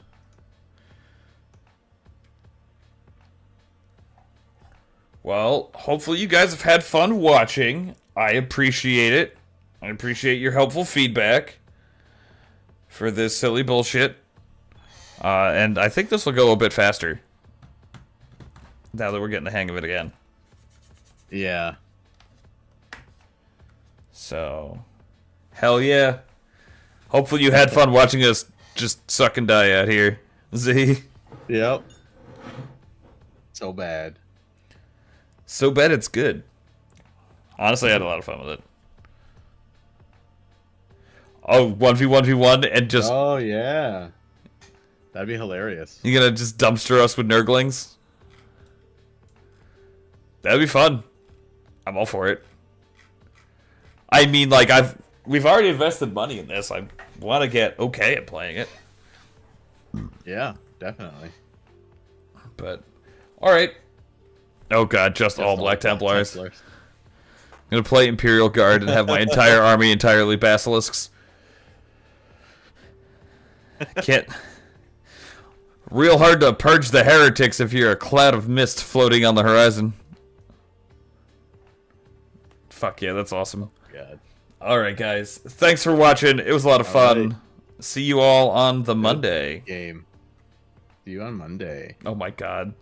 Well, hopefully you guys have had fun watching. I appreciate it. I appreciate your helpful feedback for this silly bullshit. And I think this will go a bit faster now that we're getting the hang of it again. Yeah. So, hell yeah. Hopefully you had fun watching us just suck and die out here. Z. Yep. So bad. So bad it's good. Honestly, I had a lot of fun with it. Oh, 1v1v1 and just... Oh, yeah. That'd be hilarious. You gonna just dumpster us with Nurglings? That'd be fun. I'm all for it. I mean, like, we've already invested money in this. I want to get okay at playing it. Yeah, definitely. But, alright. Oh god, just all Black Templars. I'm gonna play Imperial Guard and have my entire army entirely Basilisks. Can't... Real hard to purge the heretics if you're a cloud of mist floating on the horizon. Fuck yeah, that's awesome. God. Alright guys, thanks for watching. It was a lot of fun. Right. See you all on the Monday. Game. See you on Monday. Oh my god.